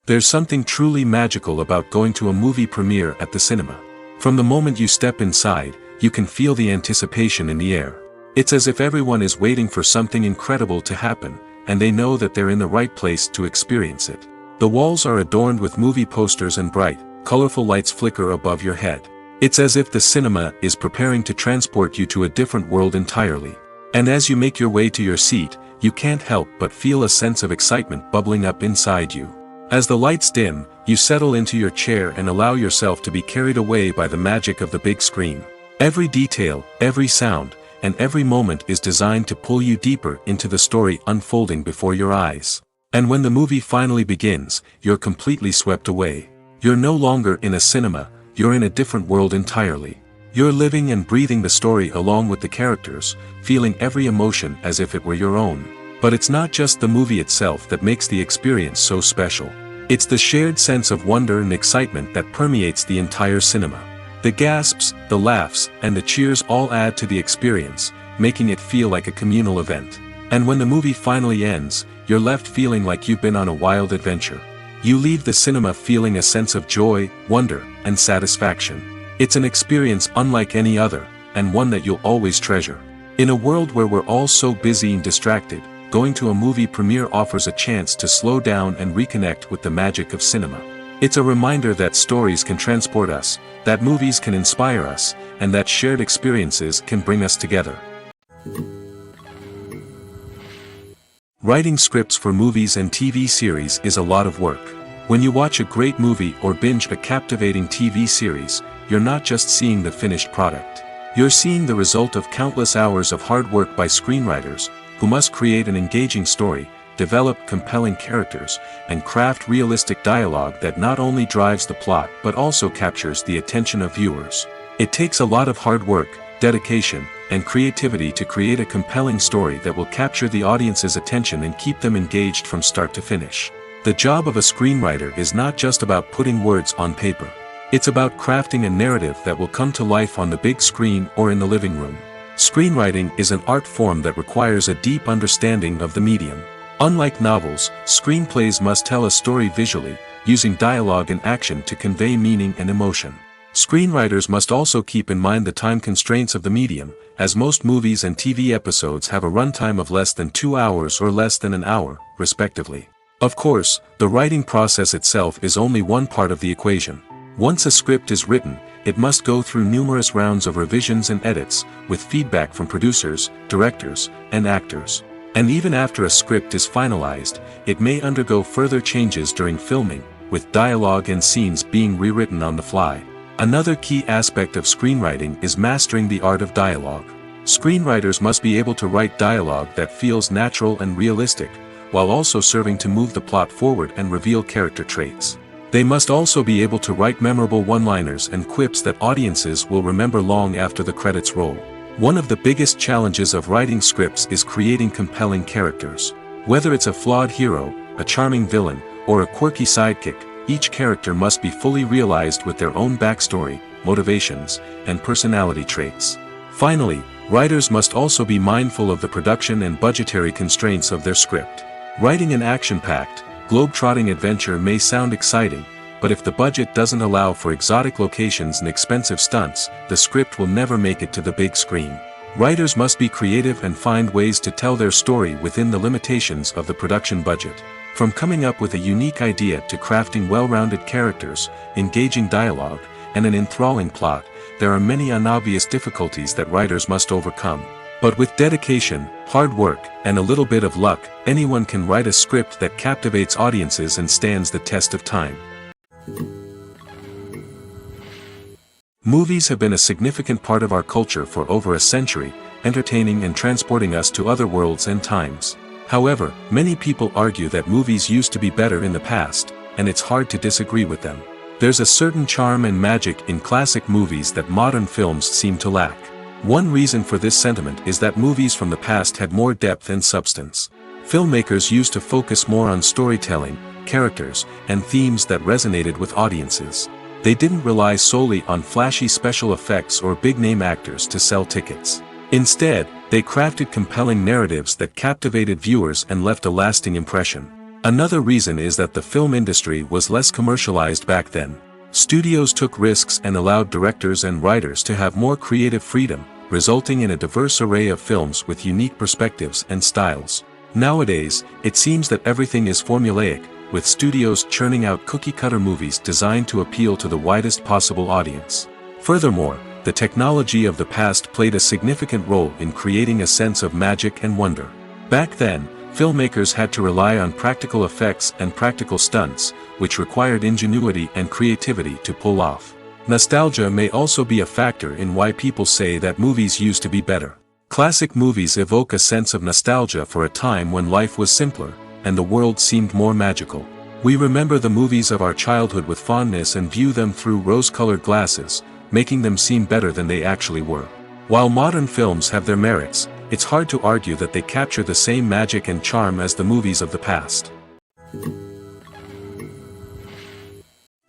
There's something truly magical about going to a movie premiere at the cinema. From the moment you step inside, you can feel the anticipation in the air. It's as if everyone is waiting for something incredible to happen, and they know that they're in the right place to experience it. The walls are adorned with movie posters and bright, colorful lights flicker above your head. It's as if the cinema is preparing to transport you to a different world entirely. And as you make your way to your seat, you can't help but feel a sense of excitement bubbling up inside you. As the lights dim, you settle into your chair and allow yourself to be carried away by the magic of the big screen. Every detail, every sound, and every moment is designed to pull you deeper into the story unfolding before your eyes. And when the movie finally begins, you're completely swept away. You're no longer in a cinema, you're in a different world entirely. You're living and breathing the story along with the characters, feeling every emotion as if it were your own. But it's not just the movie itself that makes the experience so special. It's the shared sense of wonder and excitement that permeates the entire cinema. The gasps, the laughs, and the cheers all add to the experience, making it feel like a communal event. And when the movie finally ends, you're left feeling like you've been on a wild adventure. You leave the cinema feeling a sense of joy, wonder, and satisfaction. It's an experience unlike any other, and one that you'll always treasure. In a world where we're all so busy and distracted, going to a movie premiere offers a chance to slow down and reconnect with the magic of cinema. It's a reminder that stories can transport us, that movies can inspire us, and that shared experiences can bring us together. Writing scripts for movies and TV series is a lot of work. When you watch a great movie or binge a captivating TV series, you're not just seeing the finished product. You're seeing the result of countless hours of hard work by screenwriters, who must create an engaging story, develop compelling characters, and craft realistic dialogue that not only drives the plot but also captures the attention of viewers. It takes a lot of hard work, dedication, and creativity to create a compelling story that will capture the audience's attention and keep them engaged from start to finish. The job of a screenwriter is not just about putting words on paper. It's about crafting a narrative that will come to life on the big screen or in the living room. Screenwriting is an art form that requires a deep understanding of the medium. Unlike novels, screenplays must tell a story visually, using dialogue and action to convey meaning and emotion. Screenwriters must also keep in mind the time constraints of the medium, as most movies and TV episodes have a runtime of less than 2 hours or less than an hour, respectively. Of course, the writing process itself is only one part of the equation. Once a script is written, it must go through numerous rounds of revisions and edits, with feedback from producers, directors, and actors. And even after a script is finalized, it may undergo further changes during filming, with dialogue and scenes being rewritten on the fly. Another key aspect of screenwriting is mastering the art of dialogue. Screenwriters must be able to write dialogue that feels natural and realistic, while also serving to move the plot forward and reveal character traits. They must also be able to write memorable one-liners and quips that audiences will remember long after the credits roll. One of the biggest challenges of writing scripts is creating compelling characters. Whether it's a flawed hero, a charming villain, or a quirky sidekick, each character must be fully realized with their own backstory, motivations, and personality traits. Finally, writers must also be mindful of the production and budgetary constraints of their script. Writing an action-packed, globe-trotting adventure may sound exciting, but if the budget doesn't allow for exotic locations and expensive stunts, the script will never make it to the big screen. Writers must be creative and find ways to tell their story within the limitations of the production budget. From coming up with a unique idea to crafting well-rounded characters, engaging dialogue, and an enthralling plot, there are many unobvious difficulties that writers must overcome. But with dedication, hard work, and a little bit of luck, anyone can write a script that captivates audiences and stands the test of time. Movies have been a significant part of our culture for over a century, entertaining and transporting us to other worlds and times. However, many people argue that movies used to be better in the past, and it's hard to disagree with them. There's a certain charm and magic in classic movies that modern films seem to lack. One reason for this sentiment is that movies from the past had more depth and substance. Filmmakers used to focus more on storytelling, characters, and themes that resonated with audiences. They didn't rely solely on flashy special effects or big-name actors to sell tickets. Instead, they crafted compelling narratives that captivated viewers and left a lasting impression. Another reason is that the film industry was less commercialized back then. Studios took risks and allowed directors and writers to have more creative freedom, resulting in a diverse array of films with unique perspectives and styles. Nowadays, it seems that everything is formulaic, with studios churning out cookie-cutter movies designed to appeal to the widest possible audience. Furthermore, the technology of the past played a significant role in creating a sense of magic and wonder. Back then, filmmakers had to rely on practical effects and practical stunts, which required ingenuity and creativity to pull off. Nostalgia may also be a factor in why people say that movies used to be better. Classic movies evoke a sense of nostalgia for a time when life was simpler, and the world seemed more magical. We remember the movies of our childhood with fondness and view them through rose-colored glasses, making them seem better than they actually were. While modern films have their merits, it's hard to argue that they capture the same magic and charm as the movies of the past.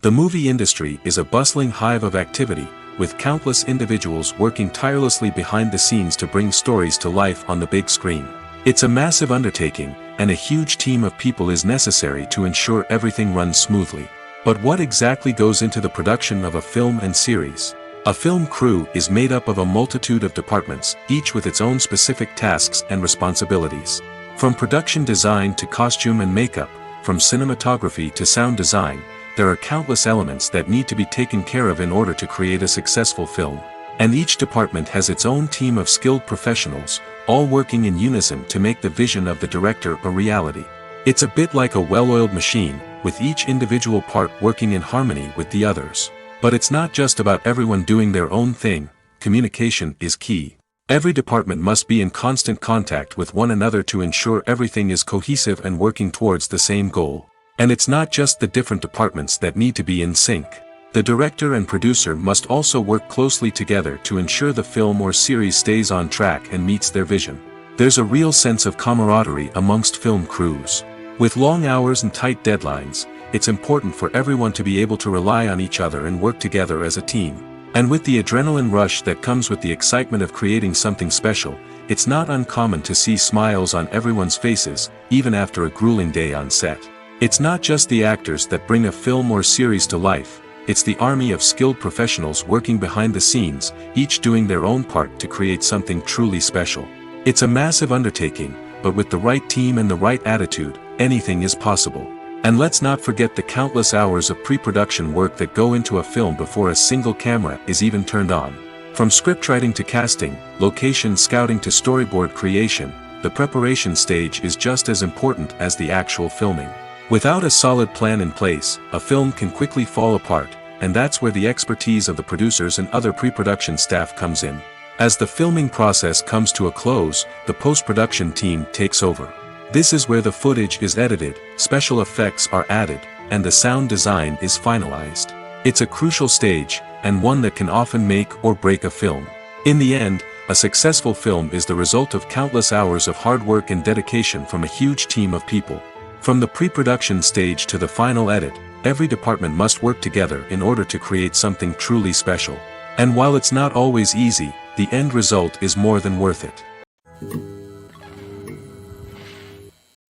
The movie industry is a bustling hive of activity, with countless individuals working tirelessly behind the scenes to bring stories to life on the big screen. It's a massive undertaking, and a huge team of people is necessary to ensure everything runs smoothly. But what exactly goes into the production of a film and series? A film crew is made up of a multitude of departments, each with its own specific tasks and responsibilities. From production design to costume and makeup, from cinematography to sound design, there are countless elements that need to be taken care of in order to create a successful film. And each department has its own team of skilled professionals, all working in unison to make the vision of the director a reality. It's a bit like a well-oiled machine, with each individual part working in harmony with the others. But it's not just about everyone doing their own thing. Communication is key. Every department must be in constant contact with one another to ensure everything is cohesive and working towards the same goal. And it's not just the different departments that need to be in sync. The director and producer must also work closely together to ensure the film or series stays on track and meets their vision. There's a real sense of camaraderie amongst film crews. With long hours and tight deadlines, it's important for everyone to be able to rely on each other and work together as a team. And with the adrenaline rush that comes with the excitement of creating something special, it's not uncommon to see smiles on everyone's faces, even after a grueling day on set. It's not just the actors that bring a film or series to life, it's the army of skilled professionals working behind the scenes, each doing their own part to create something truly special. It's a massive undertaking, but with the right team and the right attitude, anything is possible. And let's not forget the countless hours of pre-production work that go into a film before a single camera is even turned on. From scriptwriting to casting, location scouting to storyboard creation, the preparation stage is just as important as the actual filming. Without a solid plan in place, a film can quickly fall apart, and that's where the expertise of the producers and other pre-production staff comes in. As the filming process comes to a close, the post-production team takes over. This is where the footage is edited, special effects are added, and the sound design is finalized. It's a crucial stage, and one that can often make or break a film. In the end, a successful film is the result of countless hours of hard work and dedication from a huge team of people. From the pre-production stage to the final edit, every department must work together in order to create something truly special. And while it's not always easy, the end result is more than worth it.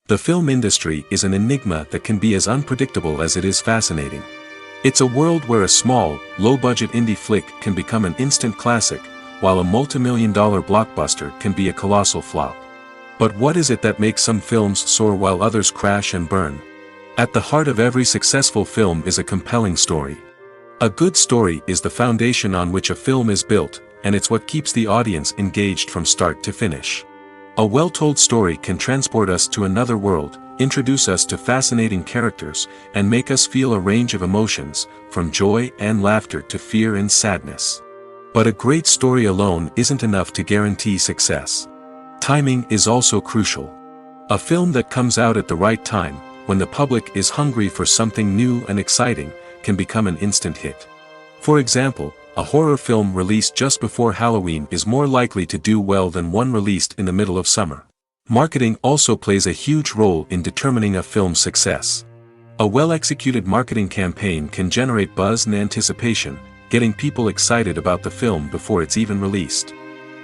The film industry is an enigma that can be as unpredictable as it is fascinating. It's a world where a small, low-budget indie flick can become an instant classic, while a multi-million-dollar blockbuster can be a colossal flop. But what is it that makes some films soar while others crash and burn? At the heart of every successful film is a compelling story. A good story is the foundation on which a film is built, and it's what keeps the audience engaged from start to finish. A well-told story can transport us to another world, introduce us to fascinating characters, and make us feel a range of emotions, from joy and laughter to fear and sadness. But a great story alone isn't enough to guarantee success. Timing is also crucial. A film that comes out at the right time, when the public is hungry for something new and exciting, can become an instant hit. For example, a horror film released just before Halloween is more likely to do well than one released in the middle of summer. Marketing also plays a huge role in determining a film's success. A well-executed marketing campaign can generate buzz and anticipation, getting people excited about the film before it's even released.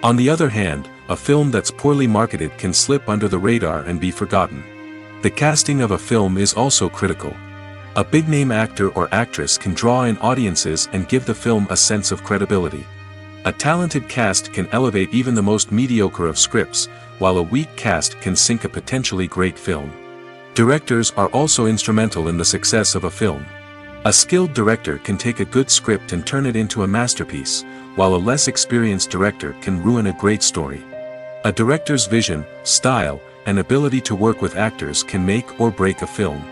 On the other hand, a film that's poorly marketed can slip under the radar and be forgotten. The casting of a film is also critical. A big-name actor or actress can draw in audiences and give the film a sense of credibility. A talented cast can elevate even the most mediocre of scripts, while a weak cast can sink a potentially great film. Directors are also instrumental in the success of a film. A skilled director can take a good script and turn it into a masterpiece, while a less experienced director can ruin a great story. A director's vision, style, and ability to work with actors can make or break a film.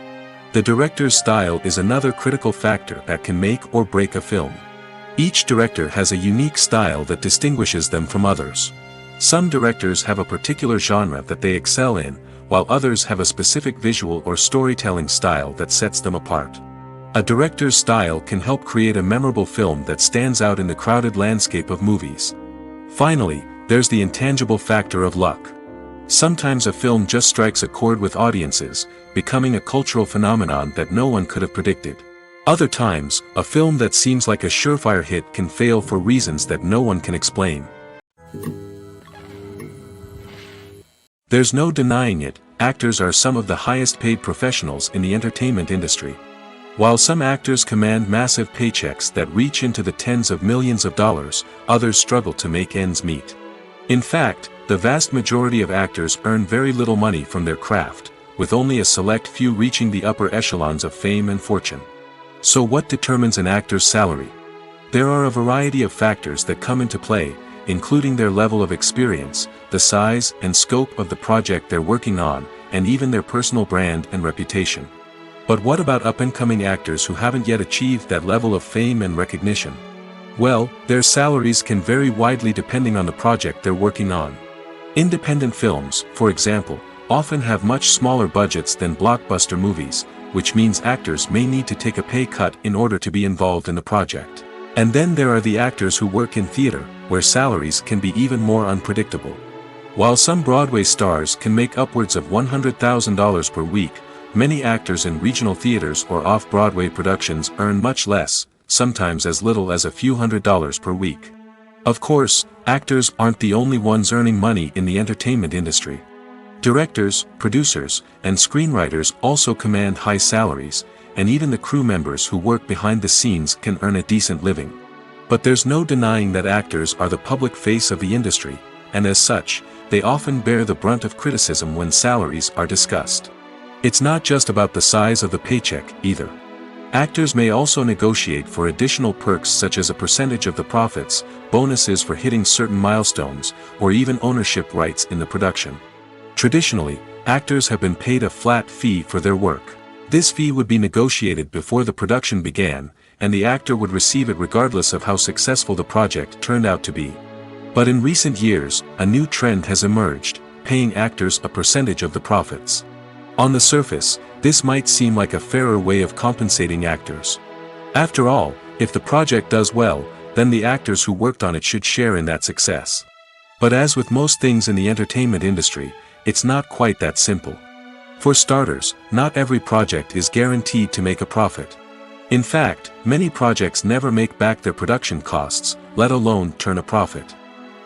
The director's style is another critical factor that can make or break a film. Each director has a unique style that distinguishes them from others. Some directors have a particular genre that they excel in, while others have a specific visual or storytelling style that sets them apart. A director's style can help create a memorable film that stands out in the crowded landscape of movies. Finally, there's the intangible factor of luck. Sometimes a film just strikes a chord with audiences, becoming a cultural phenomenon that no one could have predicted. Other times, a film that seems like a surefire hit can fail for reasons that no one can explain. There's no denying it, actors are some of the highest paid professionals in the entertainment industry. While some actors command massive paychecks that reach into the tens of millions of dollars, others struggle to make ends meet. In fact, the vast majority of actors earn very little money from their craft, with only a select few reaching the upper echelons of fame and fortune. So what determines an actor's salary? There are a variety of factors that come into play, including their level of experience, the size and scope of the project they're working on, and even their personal brand and reputation. But what about up-and-coming actors who haven't yet achieved that level of fame and recognition? Well, their salaries can vary widely depending on the project they're working on. Independent films, for example, often have much smaller budgets than blockbuster movies, which means actors may need to take a pay cut in order to be involved in the project. And then there are the actors who work in theater, where salaries can be even more unpredictable. While some Broadway stars can make upwards of $100,000 per week, many actors in regional theaters or off-Broadway productions earn much less, sometimes as little as a few $100s per week. Of course, actors aren't the only ones earning money in the entertainment industry. Directors, producers, and screenwriters also command high salaries, and even the crew members who work behind the scenes can earn a decent living. But there's no denying that actors are the public face of the industry, and as such, they often bear the brunt of criticism when salaries are discussed. It's not just about the size of the paycheck, either. Actors may also negotiate for additional perks such as a percentage of the profits, bonuses for hitting certain milestones, or even ownership rights in the production. Traditionally, actors have been paid a flat fee for their work. This fee would be negotiated before the production began, and the actor would receive it regardless of how successful the project turned out to be. But in recent years, a new trend has emerged, paying actors a percentage of the profits. On the surface, this might seem like a fairer way of compensating actors. After all, if the project does well, then the actors who worked on it should share in that success. But as with most things in the entertainment industry, it's not quite that simple. For starters, not every project is guaranteed to make a profit. In fact, many projects never make back their production costs, let alone turn a profit.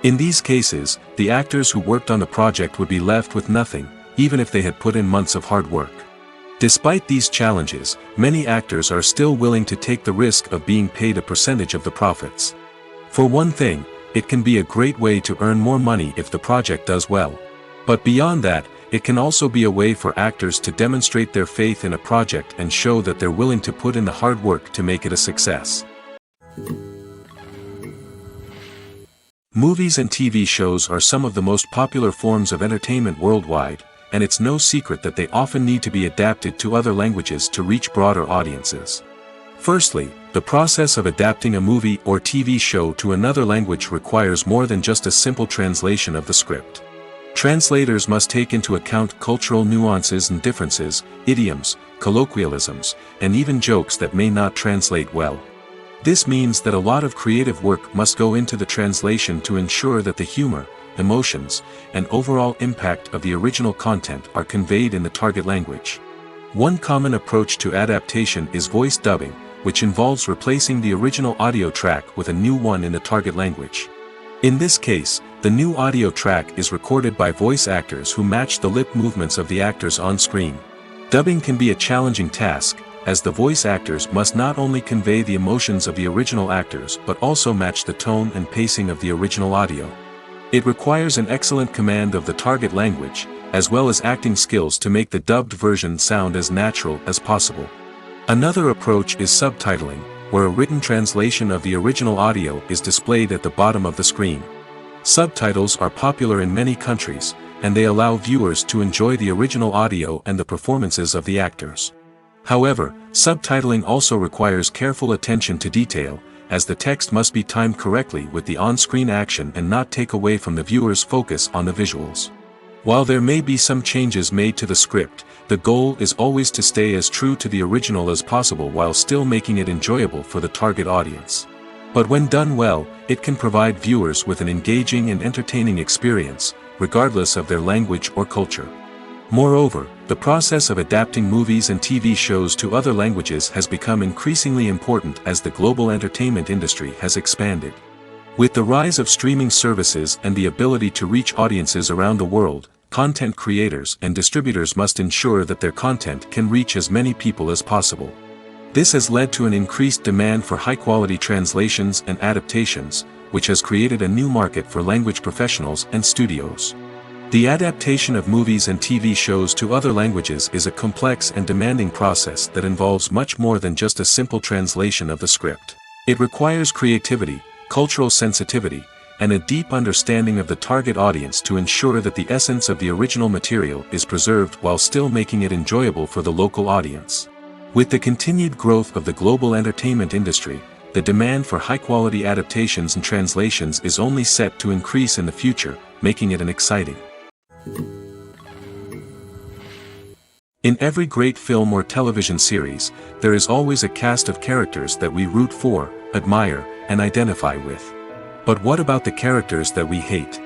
In these cases, the actors who worked on the project would be left with nothing, even if they had put in months of hard work. Despite these challenges, many actors are still willing to take the risk of being paid a percentage of the profits. For one thing, it can be a great way to earn more money if the project does well. But beyond that, it can also be a way for actors to demonstrate their faith in a project and show that they're willing to put in the hard work to make it a success. Movies and TV shows are some of the most popular forms of entertainment worldwide, and it's no secret that they often need to be adapted to other languages to reach broader audiences. Firstly, the process of adapting a movie or TV show to another language requires more than just a simple translation of the script. Translators must take into account cultural nuances and differences, idioms, colloquialisms, and even jokes that may not translate well. This means that a lot of creative work must go into the translation to ensure that the humor, emotions, and overall impact of the original content are conveyed in the target language. One common approach to adaptation is voice dubbing, which involves replacing the original audio track with a new one in the target language. In this case, the new audio track is recorded by voice actors who match the lip movements of the actors on screen. Dubbing can be a challenging task, as the voice actors must not only convey the emotions of the original actors but also match the tone and pacing of the original audio. It requires an excellent command of the target language, as well as acting skills to make the dubbed version sound as natural as possible. Another approach is subtitling, where a written translation of the original audio is displayed at the bottom of the screen. Subtitles are popular in many countries, and they allow viewers to enjoy the original audio and the performances of the actors. However, subtitling also requires careful attention to detail, as the text must be timed correctly with the on-screen action and not take away from the viewer's focus on the visuals. While there may be some changes made to the script, the goal is always to stay as true to the original as possible while still making it enjoyable for the target audience. But when done well, it can provide viewers with an engaging and entertaining experience, regardless of their language or culture. Moreover, the process of adapting movies and TV shows to other languages has become increasingly important as the global entertainment industry has expanded. With the rise of streaming services and the ability to reach audiences around the world, content creators and distributors must ensure that their content can reach as many people as possible. This has led to an increased demand for high-quality translations and adaptations, which has created a new market for language professionals and studios. The adaptation of movies and TV shows to other languages is a complex and demanding process that involves much more than just a simple translation of the script. It requires creativity, cultural sensitivity, and a deep understanding of the target audience to ensure that the essence of the original material is preserved while still making it enjoyable for the local audience. With the continued growth of the global entertainment industry, the demand for high-quality adaptations and translations is only set to increase in the future, making it exciting. In every great film or television series, there is always a cast of characters that we root for, admire, and identify with. But what about the characters that we hate?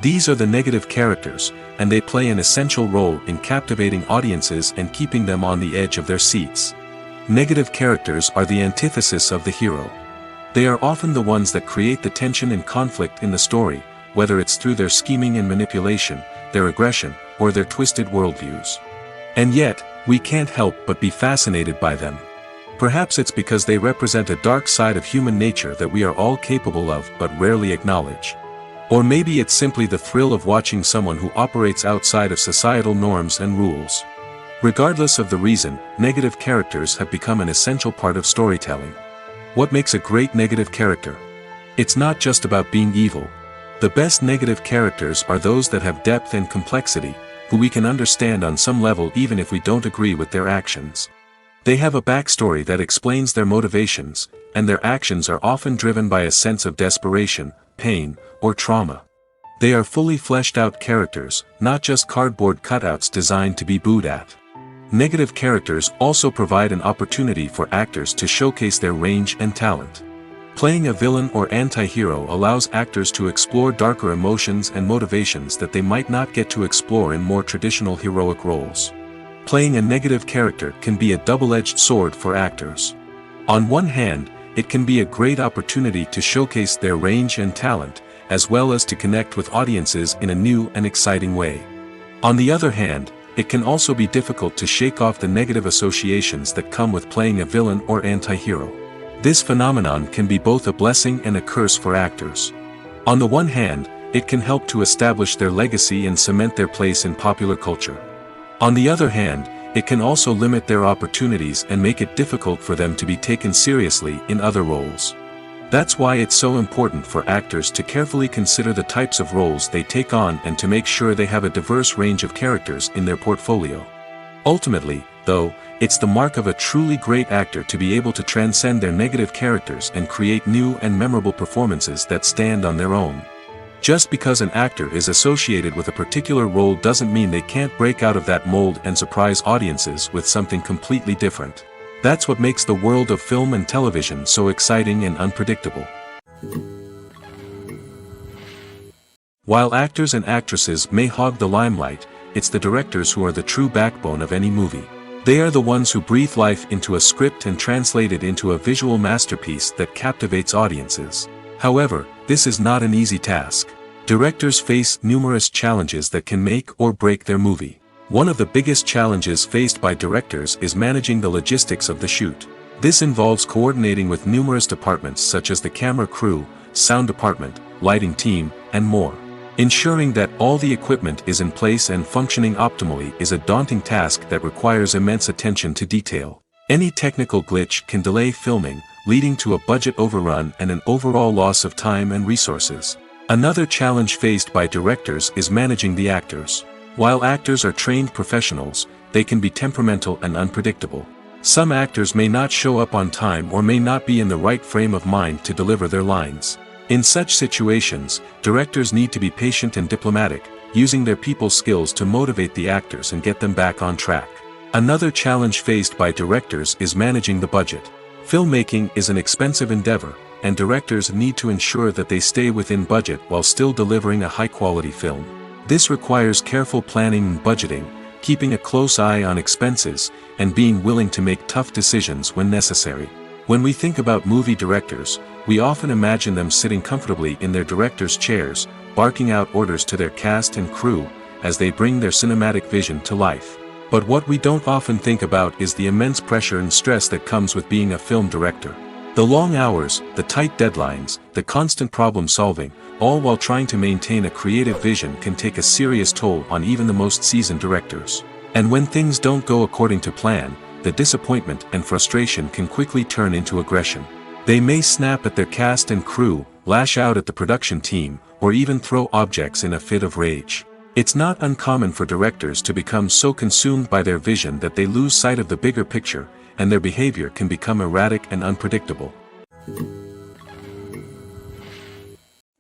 These are the negative characters, and they play an essential role in captivating audiences and keeping them on the edge of their seats. Negative characters are the antithesis of the hero. They are often the ones that create the tension and conflict in the story, whether it's through their scheming and manipulation, their aggression, or their twisted worldviews. And yet, we can't help but be fascinated by them. Perhaps it's because they represent a dark side of human nature that we are all capable of but rarely acknowledge. Or maybe it's simply the thrill of watching someone who operates outside of societal norms and rules. Regardless of the reason, negative characters have become an essential part of storytelling. What makes a great negative character? It's not just about being evil. The best negative characters are those that have depth and complexity, who we can understand on some level even if we don't agree with their actions. They have a backstory that explains their motivations, and their actions are often driven by a sense of desperation, pain, or trauma. They are fully fleshed out characters, not just cardboard cutouts designed to be booed at. Negative characters also provide an opportunity for actors to showcase their range and talent. Playing a villain or anti-hero allows actors to explore darker emotions and motivations that they might not get to explore in more traditional heroic roles. Playing a negative character can be a double-edged sword for actors. On one hand, it can be a great opportunity to showcase their range and talent, as well as to connect with audiences in a new and exciting way. On the other hand, it can also be difficult to shake off the negative associations that come with playing a villain or anti-hero. This phenomenon can be both a blessing and a curse for actors. On the one hand, it can help to establish their legacy and cement their place in popular culture. On the other hand, it can also limit their opportunities and make it difficult for them to be taken seriously in other roles. That's why it's so important for actors to carefully consider the types of roles they take on and to make sure they have a diverse range of characters in their portfolio. Ultimately, though, it's the mark of a truly great actor to be able to transcend their negative characters and create new and memorable performances that stand on their own. Just because an actor is associated with a particular role doesn't mean they can't break out of that mold and surprise audiences with something completely different. That's what makes the world of film and television so exciting and unpredictable. While actors and actresses may hog the limelight, it's the directors who are the true backbone of any movie. They are the ones who breathe life into a script and translate it into a visual masterpiece that captivates audiences. However, this is not an easy task. Directors face numerous challenges that can make or break their movie. One of the biggest challenges faced by directors is managing the logistics of the shoot. This involves coordinating with numerous departments such as the camera crew, sound department, lighting team, and more. Ensuring that all the equipment is in place and functioning optimally is a daunting task that requires immense attention to detail. Any technical glitch can delay filming, leading to a budget overrun and an overall loss of time and resources. Another challenge faced by directors is managing the actors. While actors are trained professionals, they can be temperamental and unpredictable. Some actors may not show up on time or may not be in the right frame of mind to deliver their lines. In such situations, directors need to be patient and diplomatic, using their people skills to motivate the actors and get them back on track. Another challenge faced by directors is managing the budget. Filmmaking is an expensive endeavor, and directors need to ensure that they stay within budget while still delivering a high-quality film. This requires careful planning and budgeting, keeping a close eye on expenses, and being willing to make tough decisions when necessary. When we think about movie directors, we often imagine them sitting comfortably in their director's chairs, barking out orders to their cast and crew, as they bring their cinematic vision to life. But what we don't often think about is the immense pressure and stress that comes with being a film director. The long hours, the tight deadlines, the constant problem solving, all while trying to maintain a creative vision can take a serious toll on even the most seasoned directors. And when things don't go according to plan, the disappointment and frustration can quickly turn into aggression. They may snap at their cast and crew, lash out at the production team, or even throw objects in a fit of rage. It's not uncommon for directors to become so consumed by their vision that they lose sight of the bigger picture, and their behavior can become erratic and unpredictable.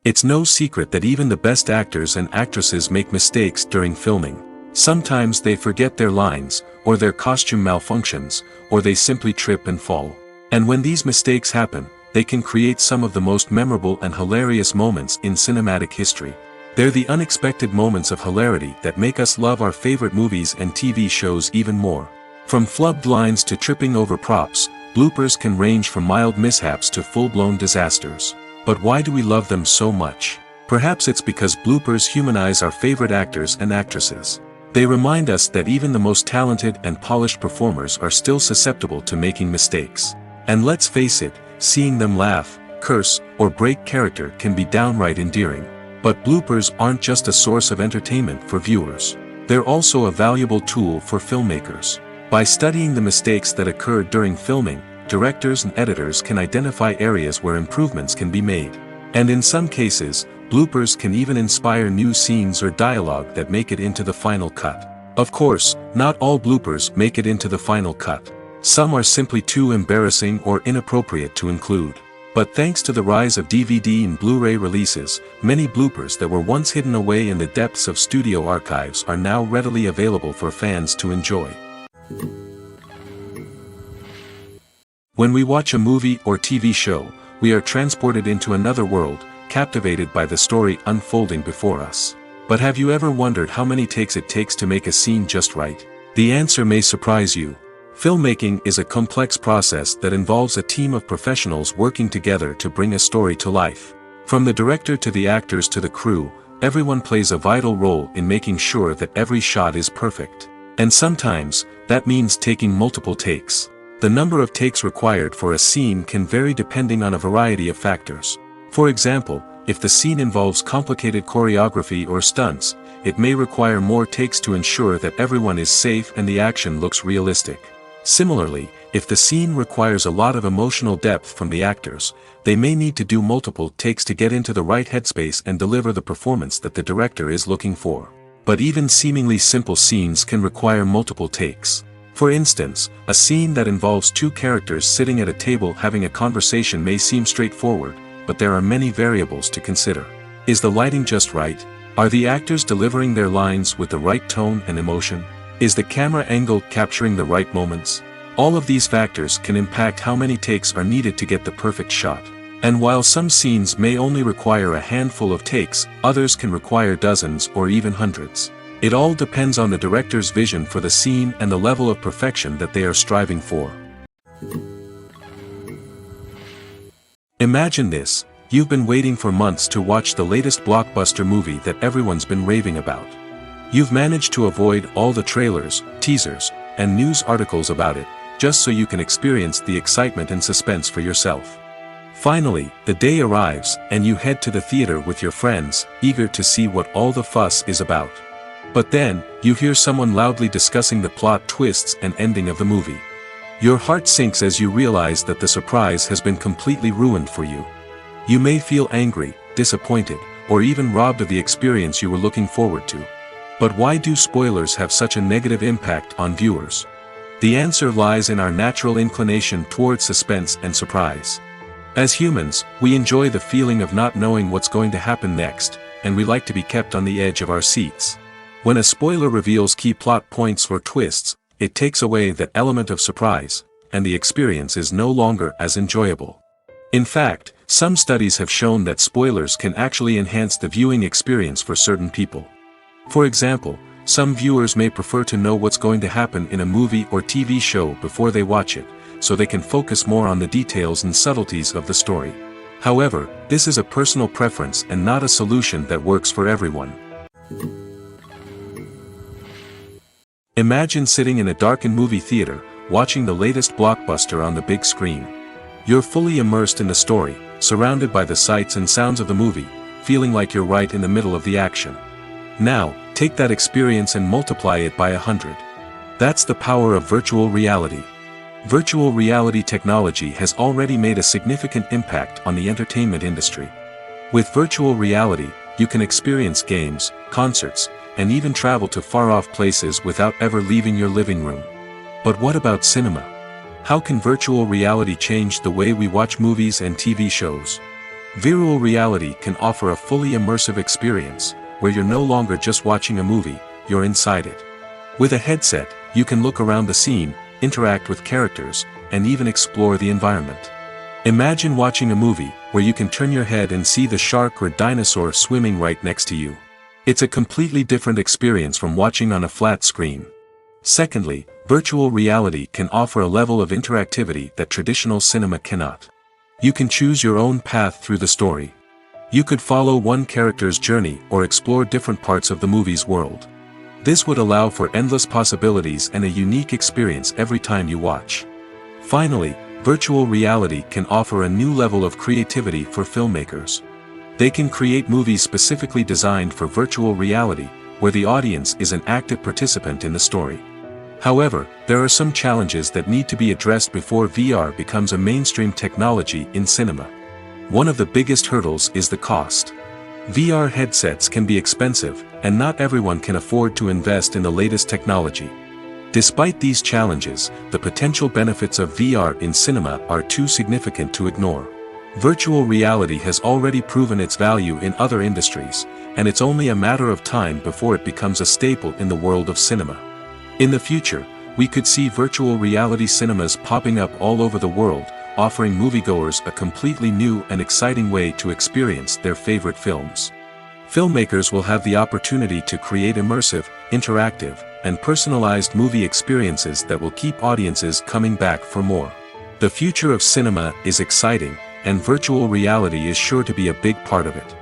It's no secret that even the best actors and actresses make mistakes during filming. Sometimes they forget their lines, or their costume malfunctions, or they simply trip and fall. And when these mistakes happen, they can create some of the most memorable and hilarious moments in cinematic history. They're the unexpected moments of hilarity that make us love our favorite movies and TV shows even more. From flubbed lines to tripping over props, bloopers can range from mild mishaps to full-blown disasters. But why do we love them so much? Perhaps it's because bloopers humanize our favorite actors and actresses. They remind us that even the most talented and polished performers are still susceptible to making mistakes. And let's face it, seeing them laugh, curse, or break character can be downright endearing. But bloopers aren't just a source of entertainment for viewers. They're also a valuable tool for filmmakers. By studying the mistakes that occurred during filming, directors and editors can identify areas where improvements can be made. And in some cases, bloopers can even inspire new scenes or dialogue that make it into the final cut. Of course, not all bloopers make it into the final cut. Some are simply too embarrassing or inappropriate to include. But thanks to the rise of DVD and Blu-ray releases, many bloopers that were once hidden away in the depths of studio archives are now readily available for fans to enjoy. When we watch a movie or TV show, we are transported into another world, captivated by the story unfolding before us. But have you ever wondered how many takes it takes to make a scene just right? The answer may surprise you. Filmmaking is a complex process that involves a team of professionals working together to bring a story to life. From the director to the actors to the crew, everyone plays a vital role in making sure that every shot is perfect. And sometimes, that means taking multiple takes. The number of takes required for a scene can vary depending on a variety of factors. For example, if the scene involves complicated choreography or stunts, it may require more takes to ensure that everyone is safe and the action looks realistic. Similarly, if the scene requires a lot of emotional depth from the actors, they may need to do multiple takes to get into the right headspace and deliver the performance that the director is looking for. But even seemingly simple scenes can require multiple takes. For instance, a scene that involves two characters sitting at a table having a conversation may seem straightforward, but there are many variables to consider. Is the lighting just right? Are the actors delivering their lines with the right tone and emotion? Is the camera angle capturing the right moments? All of these factors can impact how many takes are needed to get the perfect shot. And while some scenes may only require a handful of takes, others can require dozens or even hundreds. It all depends on the director's vision for the scene and the level of perfection that they are striving for. Imagine this: you've been waiting for months to watch the latest blockbuster movie that everyone's been raving about. You've managed to avoid all the trailers, teasers, and news articles about it, just so you can experience the excitement and suspense for yourself. Finally, the day arrives, and you head to the theater with your friends, eager to see what all the fuss is about. But then, you hear someone loudly discussing the plot twists and ending of the movie. Your heart sinks as you realize that the surprise has been completely ruined for you. You may feel angry, disappointed, or even robbed of the experience you were looking forward to. But why do spoilers have such a negative impact on viewers? The answer lies in our natural inclination towards suspense and surprise. As humans, we enjoy the feeling of not knowing what's going to happen next, and we like to be kept on the edge of our seats. When a spoiler reveals key plot points or twists, it takes away that element of surprise, and the experience is no longer as enjoyable. In fact, some studies have shown that spoilers can actually enhance the viewing experience for certain people. For example, some viewers may prefer to know what's going to happen in a movie or TV show before they watch it, so they can focus more on the details and subtleties of the story. However, this is a personal preference and not a solution that works for everyone. Imagine sitting in a darkened movie theater, watching the latest blockbuster on the big screen. You're fully immersed in the story, surrounded by the sights and sounds of the movie, feeling like you're right in the middle of the action. Now, take that experience and multiply it by 100. That's the power of virtual reality. Virtual reality technology has already made a significant impact on the entertainment industry. With virtual reality, you can experience games, concerts, and even travel to far-off places without ever leaving your living room. But what about cinema? How can virtual reality change the way we watch movies and TV shows? Virtual reality can offer a fully immersive experience, where you're no longer just watching a movie, you're inside it. With a headset, you can look around the scene, interact with characters, and even explore the environment. Imagine watching a movie, where you can turn your head and see the shark or dinosaur swimming right next to you. It's a completely different experience from watching on a flat screen. Secondly, virtual reality can offer a level of interactivity that traditional cinema cannot. You can choose your own path through the story. You could follow one character's journey or explore different parts of the movie's world. This would allow for endless possibilities and a unique experience every time you watch. Finally, virtual reality can offer a new level of creativity for filmmakers. They can create movies specifically designed for virtual reality, where the audience is an active participant in the story. However, there are some challenges that need to be addressed before VR becomes a mainstream technology in cinema. One of the biggest hurdles is the cost. VR headsets can be expensive, and not everyone can afford to invest in the latest technology. Despite these challenges, the potential benefits of VR in cinema are too significant to ignore. Virtual reality has already proven its value in other industries, and it's only a matter of time before it becomes a staple in the world of cinema. In the future, we could see virtual reality cinemas popping up all over the world, offering moviegoers a completely new and exciting way to experience their favorite films. Filmmakers will have the opportunity to create immersive, interactive, and personalized movie experiences that will keep audiences coming back for more. The future of cinema is exciting, and virtual reality is sure to be a big part of it.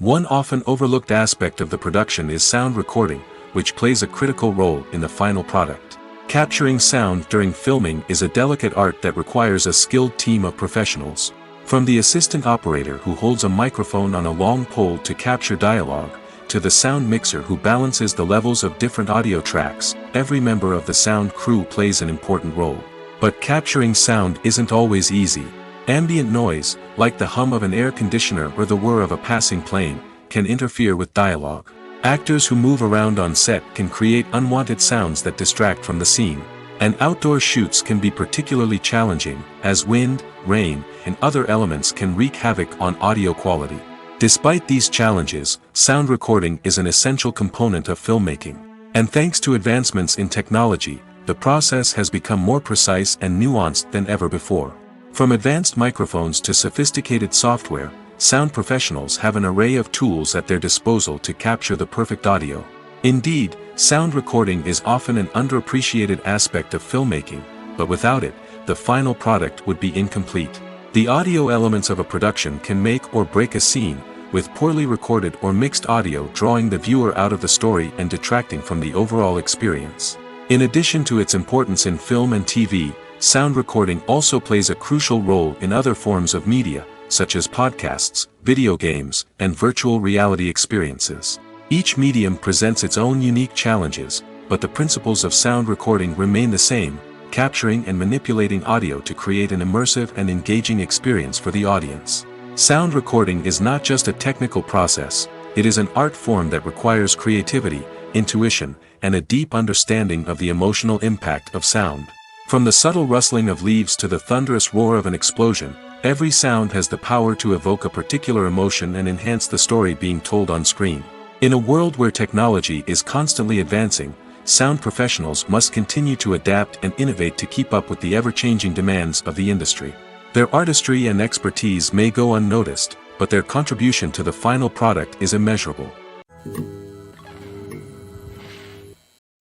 One often overlooked aspect of the production is sound recording, which plays a critical role in the final product. Capturing sound during filming is a delicate art that requires a skilled team of professionals. From the assistant operator who holds a microphone on a long pole to capture dialogue, to the sound mixer who balances the levels of different audio tracks, every member of the sound crew plays an important role. But capturing sound isn't always easy. Ambient noise, like the hum of an air conditioner or the whir of a passing plane, can interfere with dialogue. Actors who move around on set can create unwanted sounds that distract from the scene. And outdoor shoots can be particularly challenging, as wind, rain, and other elements can wreak havoc on audio quality. Despite these challenges, sound recording is an essential component of filmmaking. And thanks to advancements in technology, the process has become more precise and nuanced than ever before. From advanced microphones to sophisticated software, sound professionals have an array of tools at their disposal to capture the perfect audio. Indeed, sound recording is often an underappreciated aspect of filmmaking, but without it, the final product would be incomplete. The audio elements of a production can make or break a scene, with poorly recorded or mixed audio drawing the viewer out of the story and detracting from the overall experience. In addition to its importance in film and TV, sound recording also plays a crucial role in other forms of media, such as podcasts, video games, and virtual reality experiences. Each medium presents its own unique challenges, but the principles of sound recording remain the same, capturing and manipulating audio to create an immersive and engaging experience for the audience. Sound recording is not just a technical process, it is an art form that requires creativity, intuition, and a deep understanding of the emotional impact of sound. From the subtle rustling of leaves to the thunderous roar of an explosion, every sound has the power to evoke a particular emotion and enhance the story being told on screen. In a world where technology is constantly advancing, sound professionals must continue to adapt and innovate to keep up with the ever-changing demands of the industry. Their artistry and expertise may go unnoticed, but their contribution to the final product is immeasurable.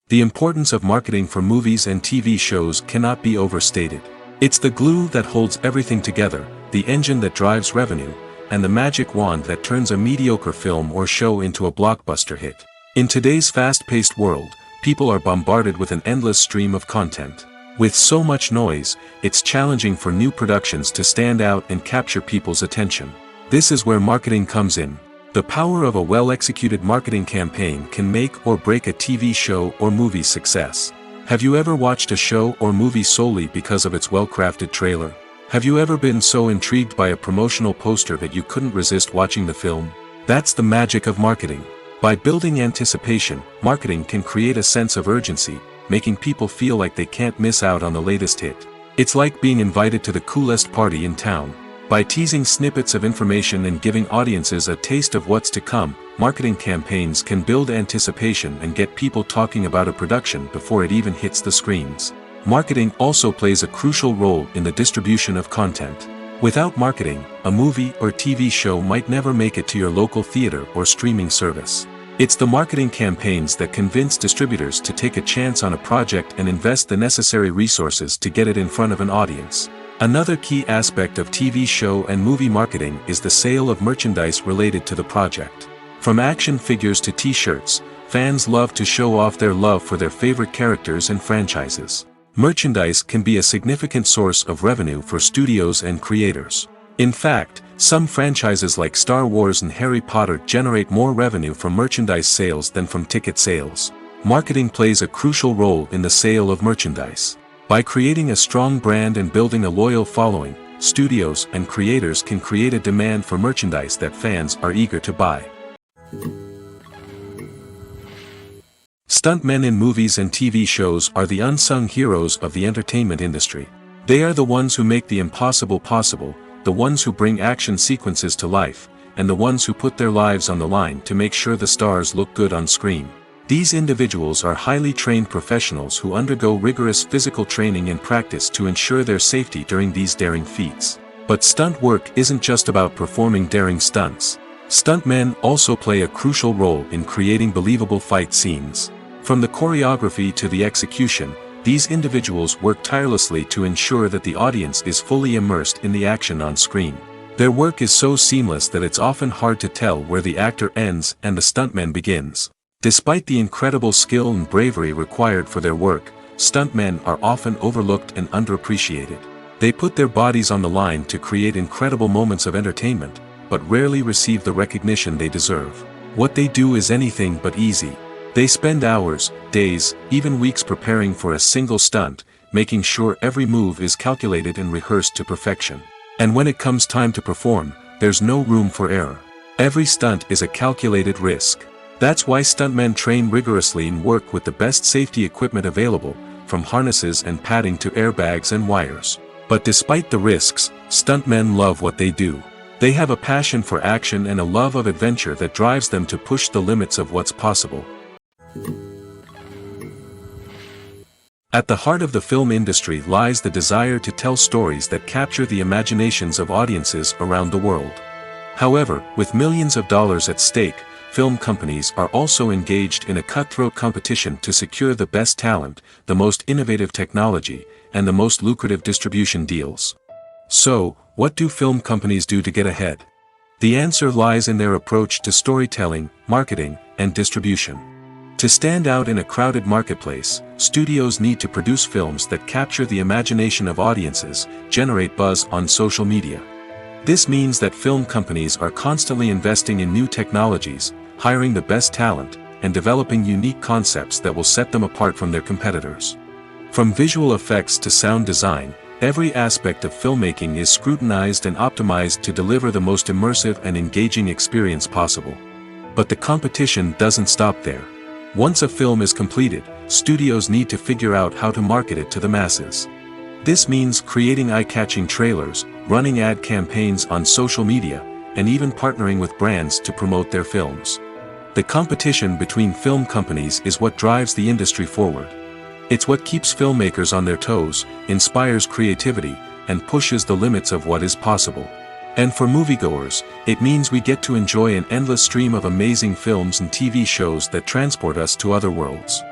The importance of marketing for movies and TV shows cannot be overstated. It's the glue that holds everything together, the engine that drives revenue, and the magic wand that turns a mediocre film or show into a blockbuster hit. In today's fast-paced world, people are bombarded with an endless stream of content. With so much noise, it's challenging for new productions to stand out and capture people's attention. This is where marketing comes in. The power of a well-executed marketing campaign can make or break a TV show or movie's success. Have you ever watched a show or movie solely because of its well-crafted trailer? Have you ever been so intrigued by a promotional poster that you couldn't resist watching the film? That's the magic of marketing. By building anticipation, marketing can create a sense of urgency, making people feel like they can't miss out on the latest hit. It's like being invited to the coolest party in town. By teasing snippets of information and giving audiences a taste of what's to come, marketing campaigns can build anticipation and get people talking about a production before it even hits the screens. Marketing also plays a crucial role in the distribution of content. Without marketing, a movie or TV show might never make it to your local theater or streaming service. It's the marketing campaigns that convince distributors to take a chance on a project and invest the necessary resources to get it in front of an audience. Another key aspect of TV show and movie marketing is the sale of merchandise related to the project. From action figures to t-shirts, fans love to show off their love for their favorite characters and franchises. Merchandise can be a significant source of revenue for studios and creators. In fact, some franchises like Star Wars and Harry Potter generate more revenue from merchandise sales than from ticket sales. Marketing plays a crucial role in the sale of merchandise. By creating a strong brand and building a loyal following, studios and creators can create a demand for merchandise that fans are eager to buy. Stuntmen in movies and TV shows are the unsung heroes of the entertainment industry. They are the ones who make the impossible possible, the ones who bring action sequences to life, and the ones who put their lives on the line to make sure the stars look good on screen. These individuals are highly trained professionals who undergo rigorous physical training and practice to ensure their safety during these daring feats. But stunt work isn't just about performing daring stunts. Stuntmen also play a crucial role in creating believable fight scenes. From the choreography to the execution, these individuals work tirelessly to ensure that the audience is fully immersed in the action on screen. Their work is so seamless that it's often hard to tell where the actor ends and the stuntman begins. Despite the incredible skill and bravery required for their work, stuntmen are often overlooked and underappreciated. They put their bodies on the line to create incredible moments of entertainment, but rarely receive the recognition they deserve. What they do is anything but easy. They spend hours, days, even weeks preparing for a single stunt, making sure every move is calculated and rehearsed to perfection. And when it comes time to perform, there's no room for error. Every stunt is a calculated risk. That's why stuntmen train rigorously and work with the best safety equipment available, from harnesses and padding to airbags and wires. But despite the risks, stuntmen love what they do. They have a passion for action and a love of adventure that drives them to push the limits of what's possible. At the heart of the film industry lies the desire to tell stories that capture the imaginations of audiences around the world. However, with millions of dollars at stake, film companies are also engaged in a cutthroat competition to secure the best talent, the most innovative technology, and the most lucrative distribution deals. So, what do film companies do to get ahead? The answer lies in their approach to storytelling, marketing, and distribution. To stand out in a crowded marketplace, studios need to produce films that capture the imagination of audiences, generate buzz on social media. This means that film companies are constantly investing in new technologies, hiring the best talent, and developing unique concepts that will set them apart from their competitors. From visual effects to sound design, every aspect of filmmaking is scrutinized and optimized to deliver the most immersive and engaging experience possible. But the competition doesn't stop there. Once a film is completed, studios need to figure out how to market it to the masses. This means creating eye-catching trailers, running ad campaigns on social media, and even partnering with brands to promote their films. The competition between film companies is what drives the industry forward. It's what keeps filmmakers on their toes, inspires creativity, and pushes the limits of what is possible. And for moviegoers, it means we get to enjoy an endless stream of amazing films and TV shows that transport us to other worlds.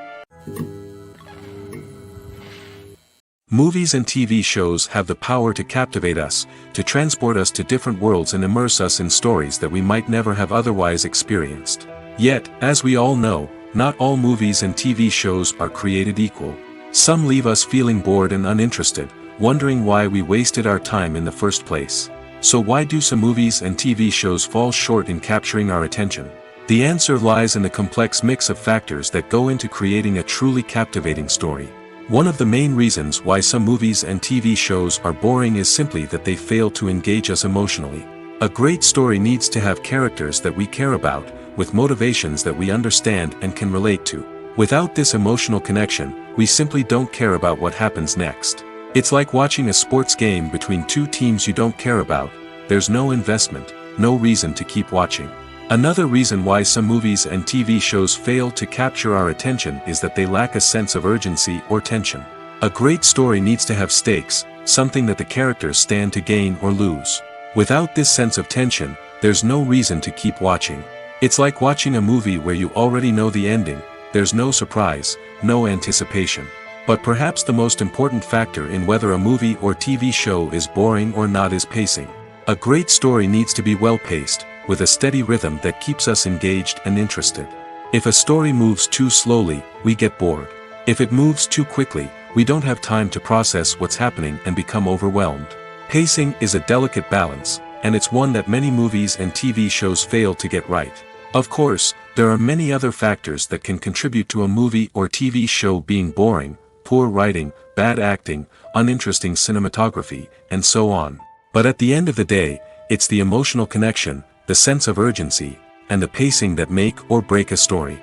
Movies and TV shows have the power to captivate us, to transport us to different worlds and immerse us in stories that we might never have otherwise experienced. Yet, as we all know, not all movies and TV shows are created equal. Some leave us feeling bored and uninterested, wondering why we wasted our time in the first place. So why do some movies and TV shows fall short in capturing our attention? The answer lies in the complex mix of factors that go into creating a truly captivating story. One of the main reasons why some movies and TV shows are boring is simply that they fail to engage us emotionally. A great story needs to have characters that we care about, with motivations that we understand and can relate to. Without this emotional connection, we simply don't care about what happens next. It's like watching a sports game between two teams you don't care about. There's no investment, no reason to keep watching. Another reason why some movies and TV shows fail to capture our attention is that they lack a sense of urgency or tension. A great story needs to have stakes, something that the characters stand to gain or lose. Without this sense of tension, there's no reason to keep watching. It's like watching a movie where you already know the ending. There's no surprise, no anticipation. But perhaps the most important factor in whether a movie or TV show is boring or not is pacing. A great story needs to be well-paced, with a steady rhythm that keeps us engaged and interested. If a story moves too slowly, we get bored. If it moves too quickly, we don't have time to process what's happening and become overwhelmed. Pacing is a delicate balance, and it's one that many movies and TV shows fail to get right. Of course, there are many other factors that can contribute to a movie or TV show being boring: poor writing, bad acting, uninteresting cinematography, and so on. But at the end of the day, it's the emotional connection, the sense of urgency, and the pacing that make or break a story.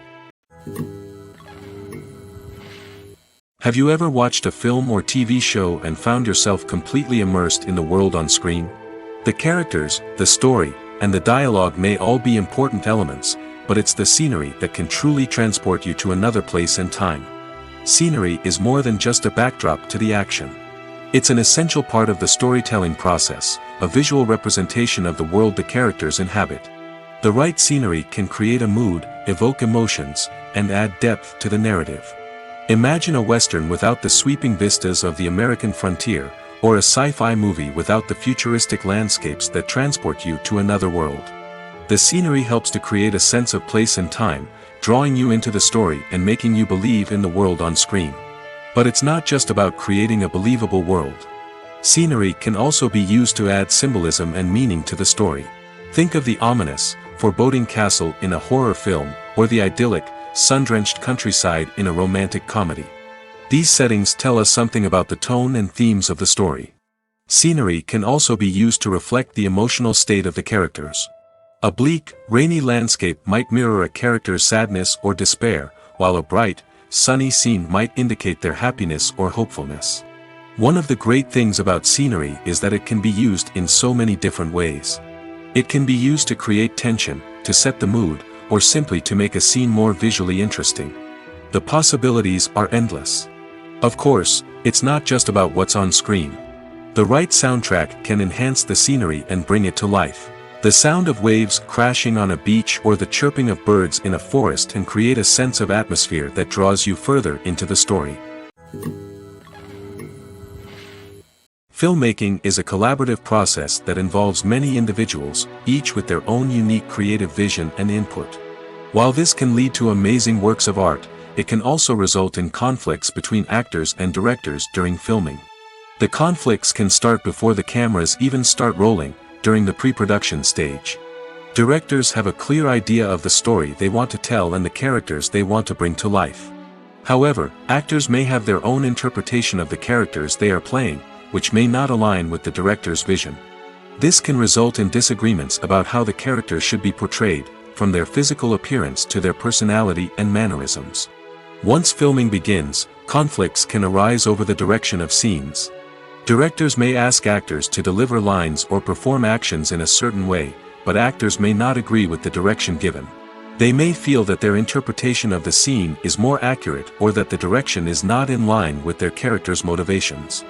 Have you ever watched a film or TV show and found yourself completely immersed in the world on screen? The characters, the story, and the dialogue may all be important elements, but it's the scenery that can truly transport you to another place and time. Scenery is more than just a backdrop to the action. It's an essential part of the storytelling process, a visual representation of the world the characters inhabit. The right scenery can create a mood, evoke emotions, and add depth to the narrative. Imagine a western without the sweeping vistas of the American frontier, or a sci-fi movie without the futuristic landscapes that transport you to another world. The scenery helps to create a sense of place and time, drawing you into the story and making you believe in the world on screen. But it's not just about creating a believable world. Scenery can also be used to add symbolism and meaning to the story. Think of the ominous, foreboding castle in a horror film, or the idyllic, sun-drenched countryside in a romantic comedy. These settings tell us something about the tone and themes of the story. Scenery can also be used to reflect the emotional state of the characters. A bleak, rainy landscape might mirror a character's sadness or despair, while a bright, sunny scene might indicate their happiness or hopefulness. One of the great things about scenery is that it can be used in so many different ways. It can be used to create tension, to set the mood, or simply to make a scene more visually interesting. The possibilities are endless. Of course, it's not just about what's on screen. The right soundtrack can enhance the scenery and bring it to life. The sound of waves crashing on a beach or the chirping of birds in a forest can create a sense of atmosphere that draws you further into the story. Filmmaking is a collaborative process that involves many individuals, each with their own unique creative vision and input. While this can lead to amazing works of art, it can also result in conflicts between actors and directors during filming. The conflicts can start before the cameras even start rolling, during the pre-production stage. Directors have a clear idea of the story they want to tell and the characters they want to bring to life. However, actors may have their own interpretation of the characters they are playing, which may not align with the director's vision. This can result in disagreements about how the characters should be portrayed, from their physical appearance to their personality and mannerisms. Once filming begins, conflicts can arise over the direction of scenes. Directors may ask actors to deliver lines or perform actions in a certain way, but actors may not agree with the direction given. They may feel that their interpretation of the scene is more accurate or that the direction is not in line with their character's motivations.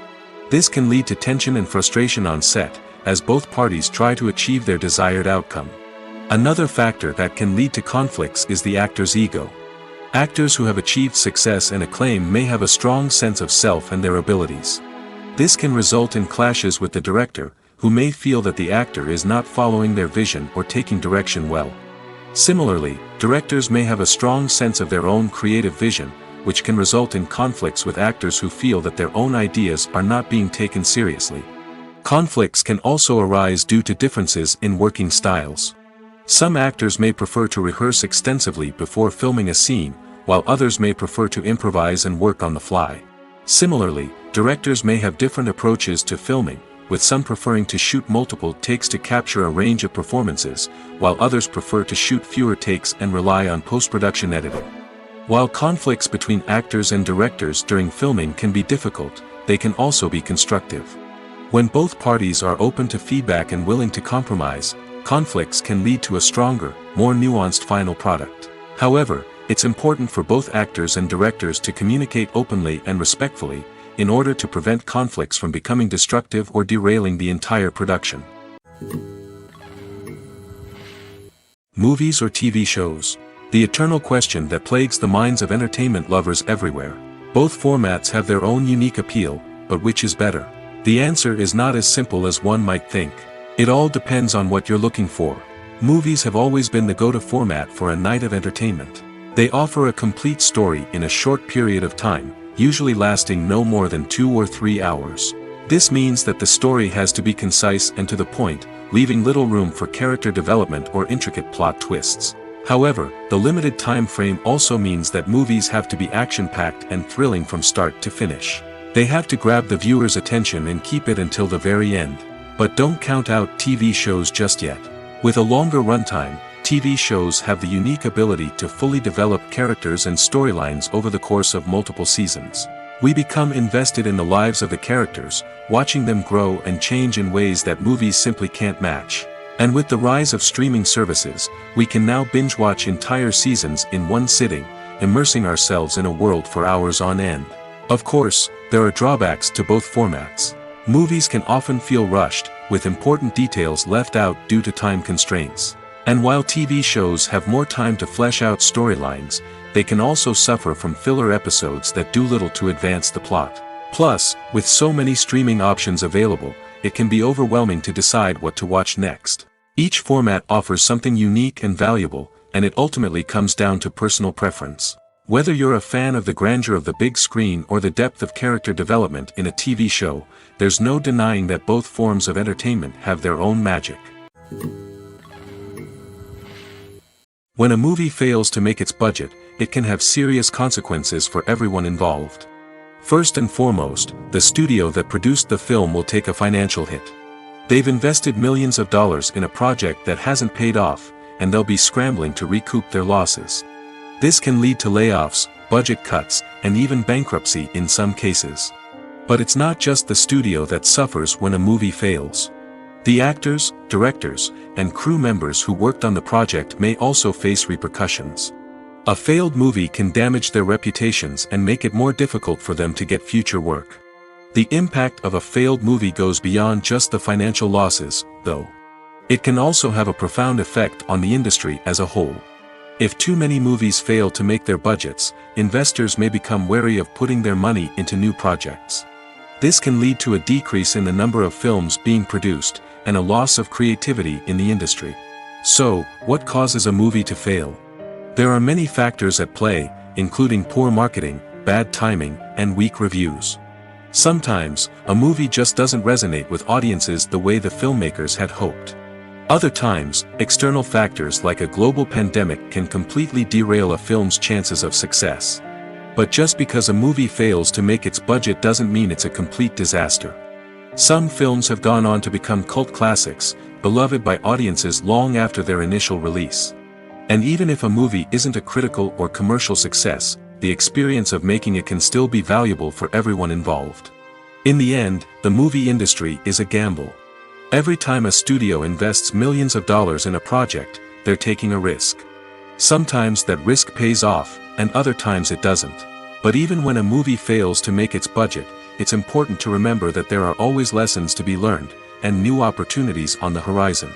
This can lead to tension and frustration on set, as both parties try to achieve their desired outcome. Another factor that can lead to conflicts is the actor's ego. Actors who have achieved success and acclaim may have a strong sense of self and their abilities. This can result in clashes with the director, who may feel that the actor is not following their vision or taking direction well. Similarly, directors may have a strong sense of their own creative vision, which can result in conflicts with actors who feel that their own ideas are not being taken seriously. Conflicts can also arise due to differences in working styles. Some actors may prefer to rehearse extensively before filming a scene, while others may prefer to improvise and work on the fly. Similarly, directors may have different approaches to filming, with some preferring to shoot multiple takes to capture a range of performances, while others prefer to shoot fewer takes and rely on post-production editing. While conflicts between actors and directors during filming can be difficult, they can also be constructive. When both parties are open to feedback and willing to compromise, conflicts can lead to a stronger, more nuanced final product. However, it's important for both actors and directors to communicate openly and respectfully, in order to prevent conflicts from becoming destructive or derailing the entire production. Movies or TV shows? The eternal question that plagues the minds of entertainment lovers everywhere. Both formats have their own unique appeal, but which is better? The answer is not as simple as one might think. It all depends on what you're looking for. Movies have always been the go-to format for a night of entertainment. They offer a complete story in a short period of time, usually lasting no more than 2 or 3 hours. This means that the story has to be concise and to the point, leaving little room for character development or intricate plot twists. However, the limited time frame also means that movies have to be action-packed and thrilling from start to finish. They have to grab the viewer's attention and keep it until the very end. But don't count out TV shows just yet. With a longer runtime, TV shows have the unique ability to fully develop characters and storylines over the course of multiple seasons. We become invested in the lives of the characters, watching them grow and change in ways that movies simply can't match. And with the rise of streaming services, we can now binge-watch entire seasons in one sitting, immersing ourselves in a world for hours on end. Of course, there are drawbacks to both formats. Movies can often feel rushed, with important details left out due to time constraints. And while TV shows have more time to flesh out storylines, they can also suffer from filler episodes that do little to advance the plot. Plus, with so many streaming options available, it can be overwhelming to decide what to watch next. Each format offers something unique and valuable, and it ultimately comes down to personal preference. Whether you're a fan of the grandeur of the big screen or the depth of character development in a TV show, there's no denying that both forms of entertainment have their own magic. When a movie fails to make its budget, it can have serious consequences for everyone involved. First and foremost, the studio that produced the film will take a financial hit. They've invested millions of dollars in a project that hasn't paid off, and they'll be scrambling to recoup their losses. This can lead to layoffs, budget cuts, and even bankruptcy in some cases. But it's not just the studio that suffers when a movie fails. The actors, directors, and crew members who worked on the project may also face repercussions. A failed movie can damage their reputations and make it more difficult for them to get future work. The impact of a failed movie goes beyond just the financial losses, though. It can also have a profound effect on the industry as a whole. If too many movies fail to make their budgets, investors may become wary of putting their money into new projects. This can lead to a decrease in the number of films being produced, and a loss of creativity in the industry. So, what causes a movie to fail? There are many factors at play, including poor marketing, bad timing, and weak reviews. Sometimes, a movie just doesn't resonate with audiences the way the filmmakers had hoped. Other times, external factors like a global pandemic can completely derail a film's chances of success. But just because a movie fails to make its budget doesn't mean it's a complete disaster. Some films have gone on to become cult classics, beloved by audiences long after their initial release. And even if a movie isn't a critical or commercial success, the experience of making it can still be valuable for everyone involved. In the end, the movie industry is a gamble. Every time a studio invests millions of dollars in a project, they're taking a risk. Sometimes that risk pays off, and other times it doesn't. But even when a movie fails to make its budget, it's important to remember that there are always lessons to be learned, and new opportunities on the horizon.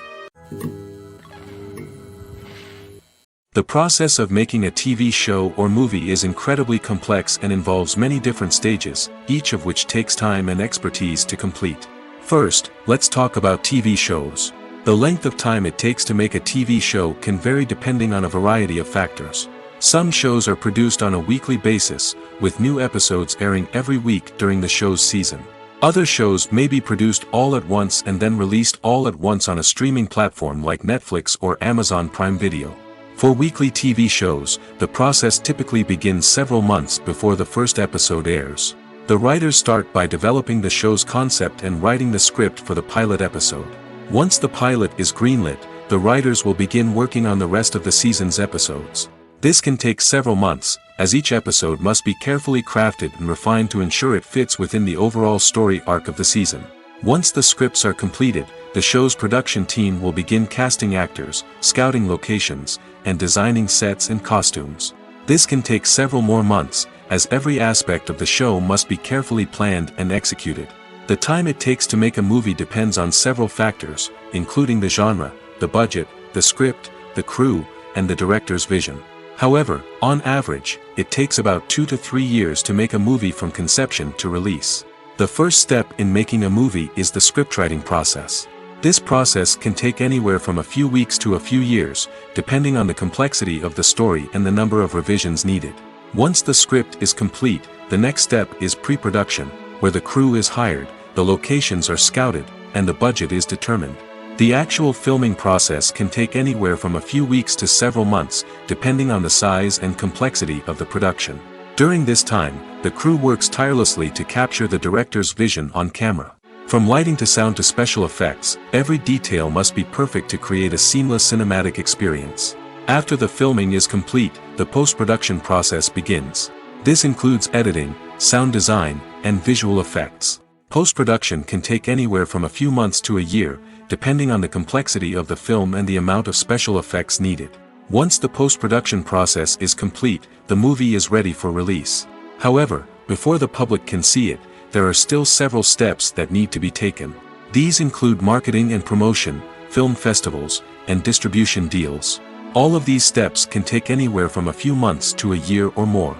The process of making a TV show or movie is incredibly complex and involves many different stages, each of which takes time and expertise to complete. First, let's talk about TV shows. The length of time it takes to make a TV show can vary depending on a variety of factors. Some shows are produced on a weekly basis, with new episodes airing every week during the show's season. Other shows may be produced all at once and then released all at once on a streaming platform like Netflix or Amazon Prime Video. For weekly TV shows, the process typically begins several months before the first episode airs. The writers start by developing the show's concept and writing the script for the pilot episode. Once the pilot is greenlit, the writers will begin working on the rest of the season's episodes. This can take several months, as each episode must be carefully crafted and refined to ensure it fits within the overall story arc of the season. Once the scripts are completed, the show's production team will begin casting actors, scouting locations, and designing sets and costumes. This can take several more months, as every aspect of the show must be carefully planned and executed. The time it takes to make a movie depends on several factors, including the genre, the budget, the script, the crew, and the director's vision. However, on average, it takes about 2 to 3 years to make a movie from conception to release. The first step in making a movie is the scriptwriting process. This process can take anywhere from a few weeks to a few years, depending on the complexity of the story and the number of revisions needed. Once the script is complete, the next step is pre-production, where the crew is hired, the locations are scouted, and the budget is determined. The actual filming process can take anywhere from a few weeks to several months, depending on the size and complexity of the production. During this time, the crew works tirelessly to capture the director's vision on camera. From lighting to sound to special effects, every detail must be perfect to create a seamless cinematic experience. After the filming is complete, the post-production process begins. This includes editing, sound design, and visual effects. Post-production can take anywhere from a few months to a year, depending on the complexity of the film and the amount of special effects needed. Once the post-production process is complete, the movie is ready for release. However, before the public can see it, there are still several steps that need to be taken. These include marketing and promotion, film festivals, and distribution deals. All of these steps can take anywhere from a few months to a year or more.